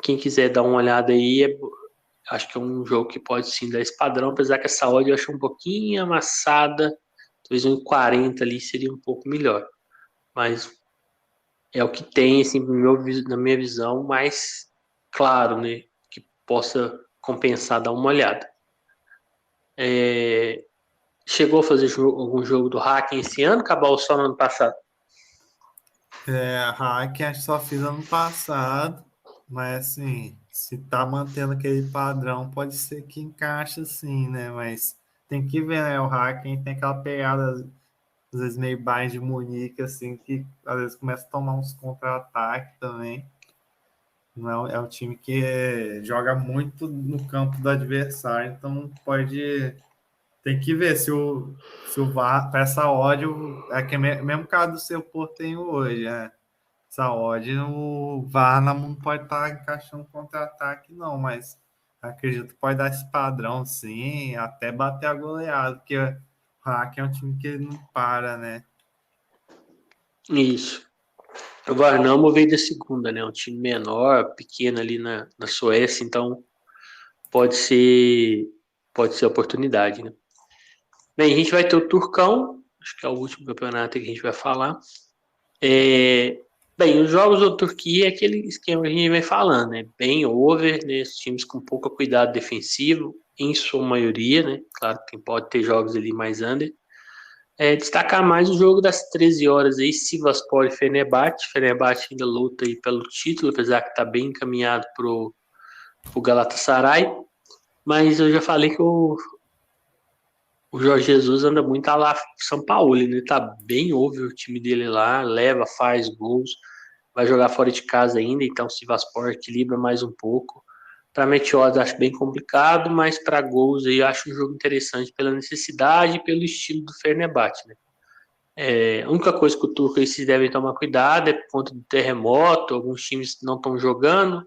Quem quiser dar uma olhada aí, acho que é um jogo que pode sim dar esse padrão, apesar que essa odd eu acho um pouquinho amassada, talvez um 40 ali seria um pouco melhor. Mas é o que tem, assim, na minha visão, mais claro, né? Que possa compensar, dar uma olhada. Chegou a fazer algum jogo do Hacking esse ano, acabou só no ano passado? Hack acho que só fiz ano passado, mas assim, se tá mantendo aquele padrão, pode ser que encaixe assim, né? Mas tem que ver, né? O Hacken tem aquela pegada, às vezes meio Bayern de Munique, assim, que às vezes começa a tomar uns contra-ataques também. Não é um time que joga muito no campo do adversário, então pode. Tem que ver se o VAR, para essa odd, é que é mesmo caso do seu Porto tem hoje, né? Essa odd, o VAR não pode estar encaixando contra-ataque, não, mas acredito que pode dar esse padrão, sim, até bater a goleada, porque o Hack é um time que não para, né? Isso. O Varnamo veio da segunda, né? Um time menor, pequeno ali na Suécia, então pode ser, pode ser oportunidade, né? Bem, a gente vai ter o Turcão, acho que é o último campeonato que a gente vai falar. Bem, os jogos da Turquia é aquele esquema que a gente vem falando, né? Bem over, né? Os times com pouco cuidado defensivo, em sua maioria, né? Claro que pode ter jogos ali mais under. Destacar mais o jogo das 13 horas aí, Sivasspor e Fenerbahçe. Fenerbahçe ainda luta aí pelo título, apesar que está bem encaminhado pro Galatasaray. Mas eu já falei que o Jorge Jesus anda muito a lá São Paulo, ele tá bem over o time dele lá, leva, faz gols, vai jogar fora de casa ainda, então o Sivasspor equilibra mais um pouco. Para Meteoros acho bem complicado, mas para gols aí eu acho um jogo interessante pela necessidade e pelo estilo do Fenerbahçe, né? A única coisa que o Turco aí se devem tomar cuidado é por conta do terremoto, alguns times não estão jogando,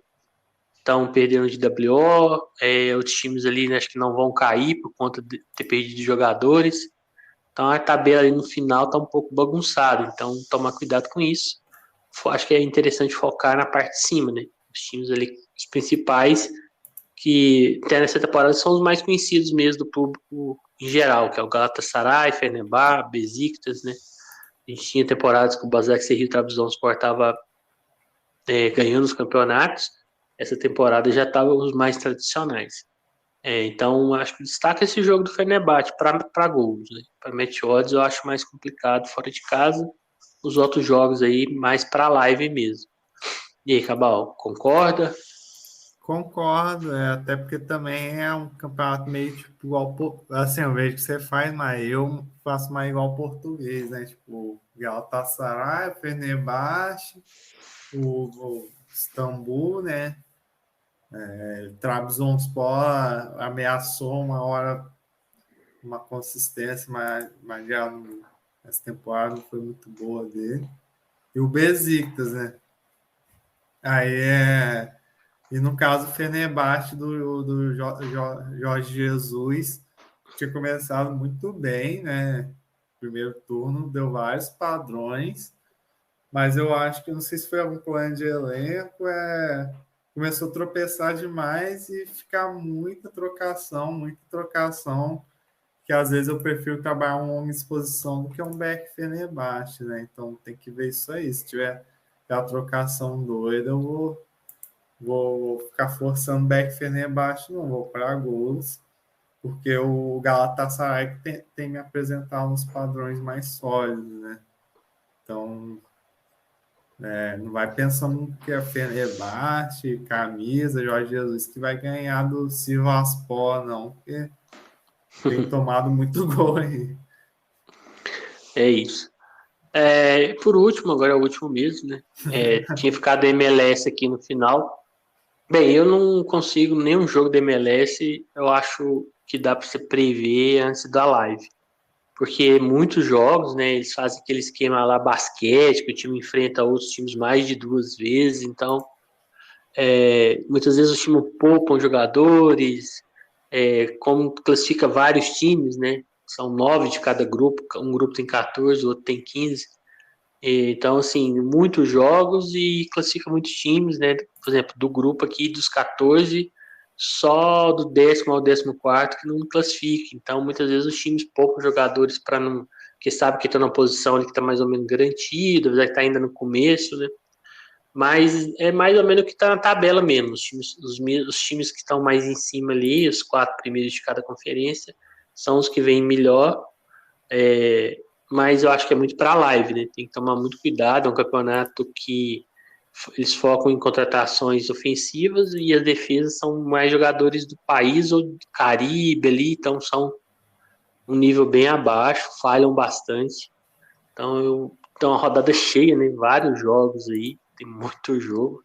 estão perdendo de WO, outros times ali, né, acho que não vão cair por conta de ter perdido jogadores. Então a tabela ali no final está um pouco bagunçada, então tomar cuidado com isso. Acho que é interessante focar na parte de cima, né? Os times ali, os principais que até nessa temporada são os mais conhecidos mesmo do público em geral, que é o Galatasaray, Fenerbahçe, Besiktas, né? A gente tinha temporadas que o Basaksehir e o Trabzonspor estava ganhando os campeonatos. Essa temporada já estava os mais tradicionais. Então, acho que destaca esse jogo do Fenerbahçe para gols. Né? Para match odds eu acho mais complicado fora de casa. Os outros jogos aí mais para live mesmo. E aí, Cabal, concorda? Concordo, até porque também é um campeonato meio tipo igual, assim, eu vejo que você faz, mas eu faço mais igual português, né? Tipo, Galatasaray, Fenerbahçe, o Istambul, né? Trabzonspor ameaçou uma hora uma consistência, mas já essa temporada não foi muito boa dele. E o Besiktas, né? Aí e no caso, o Fenerbahçe do Jorge Jesus tinha começado muito bem, né? Primeiro turno deu vários padrões, mas eu acho que não sei se foi algum plano de elenco, começou a tropeçar demais e ficar muita trocação, que às vezes eu prefiro trabalhar um longa exposição do que um back Fenerbahçe, né? Então tem que ver isso aí. Se tiver a trocação doida, eu vou ficar forçando back Fenerbahçe, não vou para gols, porque o Galatasaray tem me apresentado uns padrões mais sólidos, né? Então, não vai pensando que é Fenerbahçe, camisa, Jorge Jesus, que vai ganhar do Sivasspor, não, porque tem tomado muito gol aí. É isso. Por último, agora é o último mesmo, né? Tinha ficado a MLS aqui no final. Bem, eu não consigo nenhum jogo da MLS, eu acho que dá para você prever antes da live. Porque muitos jogos, né, eles fazem aquele esquema lá basquete, que o time enfrenta outros times mais de 2 vezes, então muitas vezes os times poupam jogadores, como classifica vários times, né? São 9 de cada grupo, um grupo tem 14, o outro tem 15. Então, assim, muitos jogos e classifica muitos times, né? Por exemplo, do grupo aqui dos 14, só do 10º ao 14º que não classifica. Então, muitas vezes os times poupam jogadores para não. Porque sabe que estão na posição ali que está mais ou menos garantido, já está ainda no começo, né? Mas é mais ou menos o que está na tabela mesmo. Os times que estão mais em cima ali, os 4 primeiros de cada conferência, são os que vêm melhor. Mas eu acho que é muito para a live, né? Tem que tomar muito cuidado. É um campeonato que eles focam em contratações ofensivas e as defesas são mais jogadores do país ou do Caribe ali, então são um nível bem abaixo, falham bastante. Então uma rodada cheia, né? Vários jogos aí, tem muito jogo.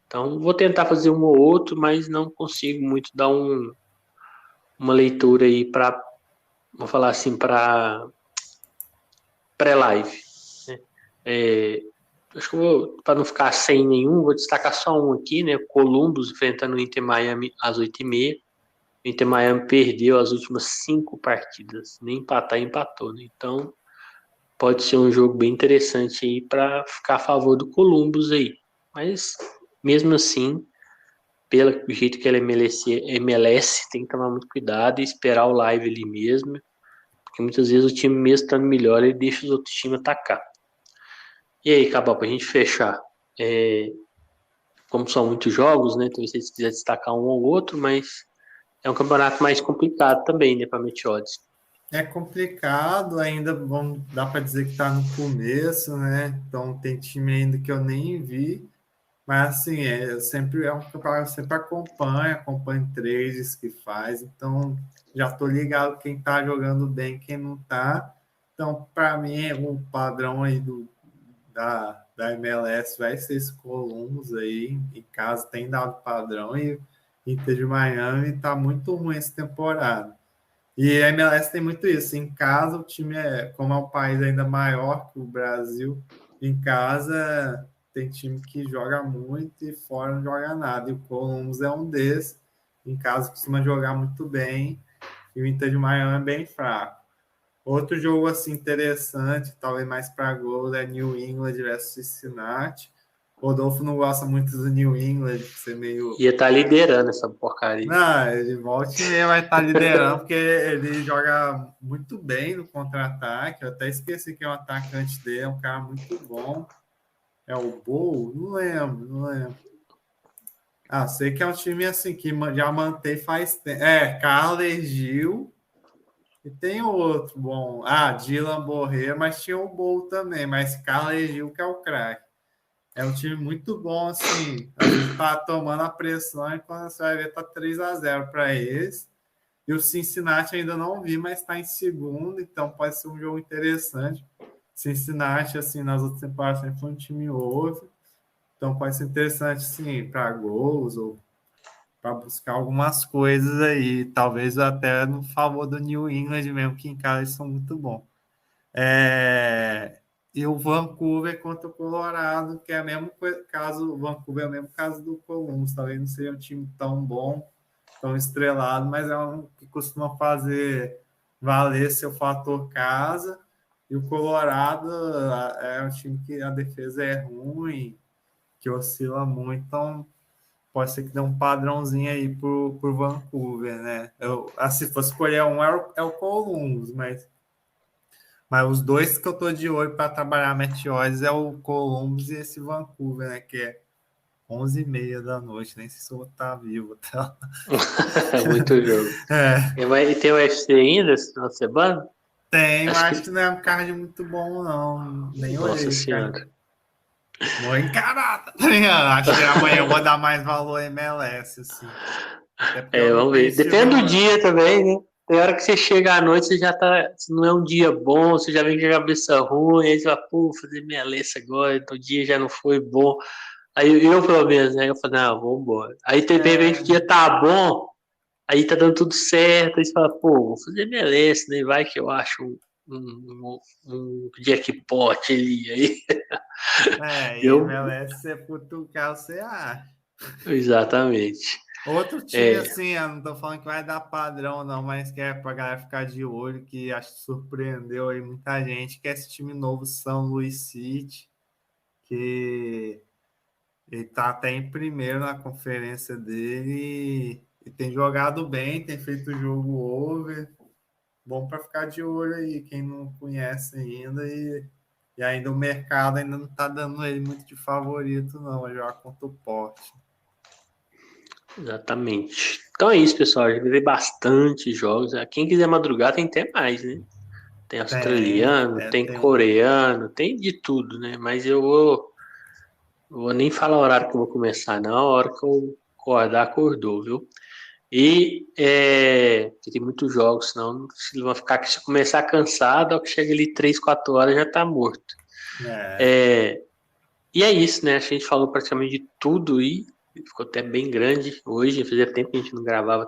Então vou tentar fazer um ou outro, mas não consigo muito dar uma leitura aí para, vou falar assim, para pré-live. Né? Acho que para não ficar sem nenhum, vou destacar só um aqui, né? Columbus enfrentando o Inter Miami às 8h30. O Inter Miami perdeu as últimas 5 partidas, nem empatar, empatou, né? Então pode ser um jogo bem interessante aí para ficar a favor do Columbus aí. Mas mesmo assim, pelo jeito que ela MLS, tem que tomar muito cuidado e esperar o live ali mesmo, porque muitas vezes o time mesmo estando melhor, ele deixa os outros times atacar. E aí, Cabal, para a gente fechar, como são muitos jogos, né? Talvez se você quiser destacar um ou outro, mas é um campeonato mais complicado também, né, para Meteodes. É complicado, ainda dá para dizer que está no começo, né? Então tem time ainda que eu nem vi, mas assim, sempre é um campeonato, eu sempre acompanho trades que faz, então já estou ligado quem está jogando bem, quem não está. Então, para mim, o padrão aí da MLS vai ser esse Columbus aí, em casa tem dado padrão, e Inter de Miami está muito ruim essa temporada. E a MLS tem muito isso. Em casa, o time como é um país ainda maior que o Brasil, em casa tem time que joga muito e fora não joga nada. E o Columbus é um desses. Em casa costuma jogar muito bem. E o Inter de Miami é bem fraco. Outro jogo assim interessante, talvez mais para gol, é New England versus Cincinnati. O Rodolfo não gosta muito do New England, ser meio. Ia estar liderando essa porcaria. Não, ele volta e meia vai estar liderando, porque ele joga muito bem no contra-ataque. Eu até esqueci que é um atacante dele, é um cara muito bom. É o Bull? Não lembro. Ah, sei que é um time assim que já mantém faz tempo. Carles Gil e tem outro bom. Dylan Borré, mas tinha o Bull também, mas Carles Gil que é o craque. É um time muito bom, assim. A gente tá tomando a pressão e quando você vai ver, tá 3-0 para eles. E o Cincinnati ainda não vi, mas está em segundo, então pode ser um jogo interessante. Cincinnati, assim, nas outras temporadas foi um time over, então pode ser interessante, sim, para gols ou para buscar algumas coisas aí, talvez até no favor do New England mesmo, que em casa eles são muito bons. E o Vancouver contra o Colorado, que é o mesmo caso, o Vancouver é o mesmo caso do Columbus, talvez não seja um time tão bom, tão estrelado, mas é um que costuma fazer valer seu fator casa. E o Colorado é um time que a defesa é ruim, que oscila muito, então pode ser que dê um padrãozinho aí por Vancouver, né? Se fosse escolher um, é o Columbus, mas os dois que eu tô de olho para trabalhar Meteors é o Columbus e esse Vancouver, né? Que é 11h30 da noite, nem sei se eu vou estar vivo. Tá? Muito jogo. É, E tem o UFC ainda esse final de semana? tem, eu Acho acho que que. não é um card muito bom, não. Nem Nossa olhei, cara. Senhora. Vou encarada, tá ligado? Acho que amanhã eu vou dar mais valor a MLS, assim. Até porque eu não Vamos ver. conheci o Depende do meu. dia também, né? Tem hora que você chega à noite, você já tá. Se não é um dia bom, você já vem com a cabeça ruim, aí você fala, pô, fazer minha lista agora, então o dia já não foi bom. Aí eu, pelo menos, né? Eu falei, não, vamos embora. Aí de repente o É, dia tá bom, aí tá dando tudo certo, aí você fala, pô, vou fazer minha lista, né? Vai que eu acho um jackpot ali. Aí e eu. MLS, você futucar, você acha. Exatamente. Outro time, É, assim, eu não tô falando que vai dar padrão, não, mas que é pra galera ficar de olho, que acho que surpreendeu aí muita gente, que é esse time novo, São Luís City, que ele tá até em primeiro na conferência dele e tem jogado bem, tem feito o jogo over. Bom para ficar de olho aí, quem não conhece ainda, e ainda o mercado ainda não tá dando ele muito de favorito, não, a jogar contra o Porto. exatamente. Então é isso, pessoal. Já vi bastante jogos. Quem quiser madrugar tem até mais, né? Tem australiano, tem Tem um. coreano, tem de tudo, né? Mas vou nem falar o horário que eu vou começar, não. A hora que eu acordar, acordou, viu? Porque tem muitos jogos, senão se vão ficar, se começar cansado, ao que chega ali 3, 4 horas já tá morto. É, É, e é isso, né? A gente falou praticamente de tudo e ficou até bem grande hoje. Fazia tempo que a gente não gravava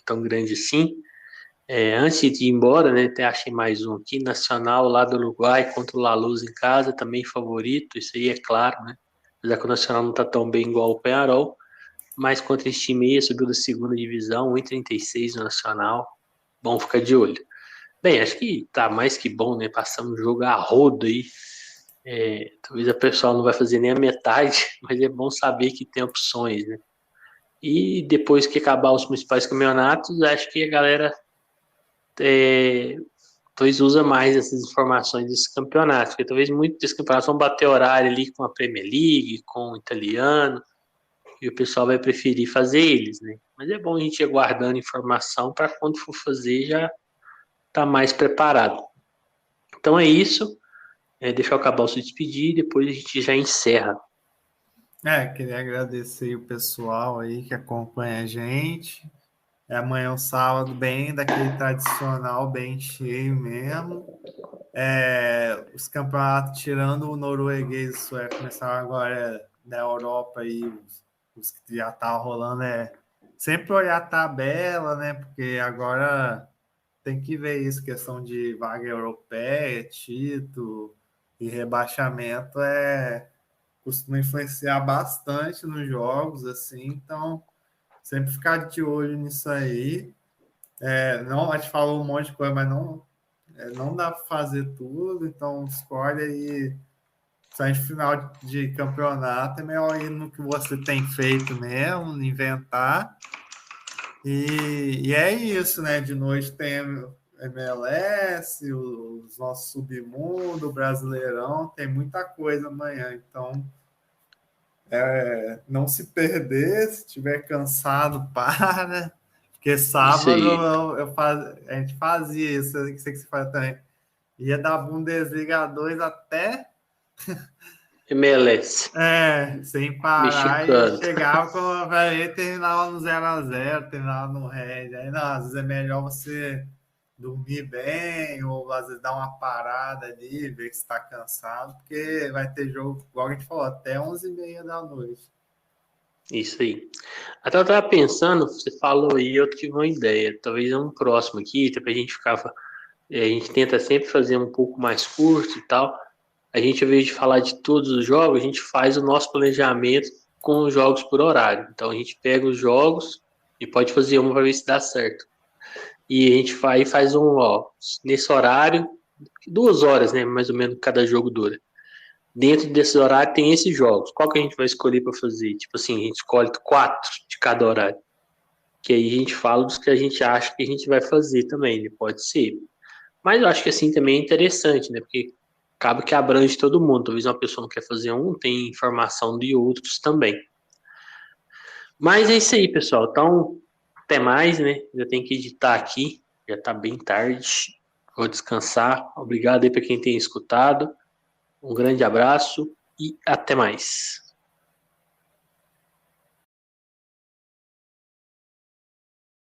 tão grande assim. Antes de ir embora, né? Até achei mais um aqui, Nacional lá do Uruguai contra o Lanús em casa, também favorito. Isso aí é claro, né? Apesar que o Nacional não tá tão bem igual o Peñarol, mas contra esse time aí, subiu da segunda divisão, 1,36 no Nacional. Bom ficar de olho. Bem, acho que tá mais que bom, né? Passamos o jogo a rodo aí. Talvez a pessoa não vai fazer nem a metade, mas é bom saber que tem opções, né? E depois que acabar os principais campeonatos, acho que a galera talvez usa mais essas informações desses campeonatos, porque talvez muitos desses campeonatos vão bater horário ali com a Premier League, com o italiano, e o pessoal vai preferir fazer eles, né? Mas é bom a gente ir guardando informação para quando for fazer já tá mais preparado. Então é isso. Deixa eu acabar o se despedir e depois a gente já encerra. queria agradecer o pessoal aí que acompanha a gente. Amanhã é um sábado bem daquele tradicional, bem cheio mesmo. Os campeonatos, tirando o norueguês e o sueco, começaram agora na Europa aí, os que já tá rolando, sempre olhar a tabela, né? Porque agora tem que ver isso, questão de vaga europeia, título e rebaixamento costuma influenciar bastante nos jogos, assim, então sempre ficar de olho nisso aí. Não, a gente falou um monte de coisa, mas não dá para fazer tudo, então escolhe aí, principalmente final de campeonato, é melhor ir no que você tem feito mesmo, inventar. E é isso, né? De noite tem MLS, os nossos submundo, o Brasileirão, tem muita coisa amanhã, então não se perder, se estiver cansado, para. Porque Isso sábado aí. a gente fazia isso, eu sei que você faz também. Ia da Bundesliga 2 até MLS. sem parar e Mexicano. chegava quando vai terminava no 0x0, terminava no Red. Aí não, às vezes é melhor você dormir bem, ou às vezes dar uma parada ali, ver que está cansado, porque vai ter jogo, igual a gente falou, até 11h30 da noite. Isso aí. Até eu tava pensando, você falou aí, eu tive uma ideia. Talvez um próximo aqui, a gente ficava. A gente tenta sempre fazer um pouco mais curto e tal. A gente, ao invés de falar de todos os jogos, a gente faz o nosso planejamento com os jogos por horário. Então a gente pega os jogos e pode fazer uma para ver se dá certo. E a gente faz um, ó, nesse horário, 2 horas, né? Mais ou menos cada jogo dura. Dentro desse horário tem esses jogos. Qual que a gente vai escolher para fazer? Tipo assim, a gente escolhe 4 de cada horário. Que aí a gente fala dos que a gente acha que a gente vai fazer também, né? Pode ser. Mas eu acho que assim também é interessante, né? Porque acaba que abrange todo mundo. Talvez uma pessoa não quer fazer um, tem informação de outros também. Mas é isso aí, pessoal. Então, até mais, né? Eu tenho que editar aqui. Já tá bem tarde. Vou descansar. Obrigado aí para quem tem escutado. Um grande abraço e até mais.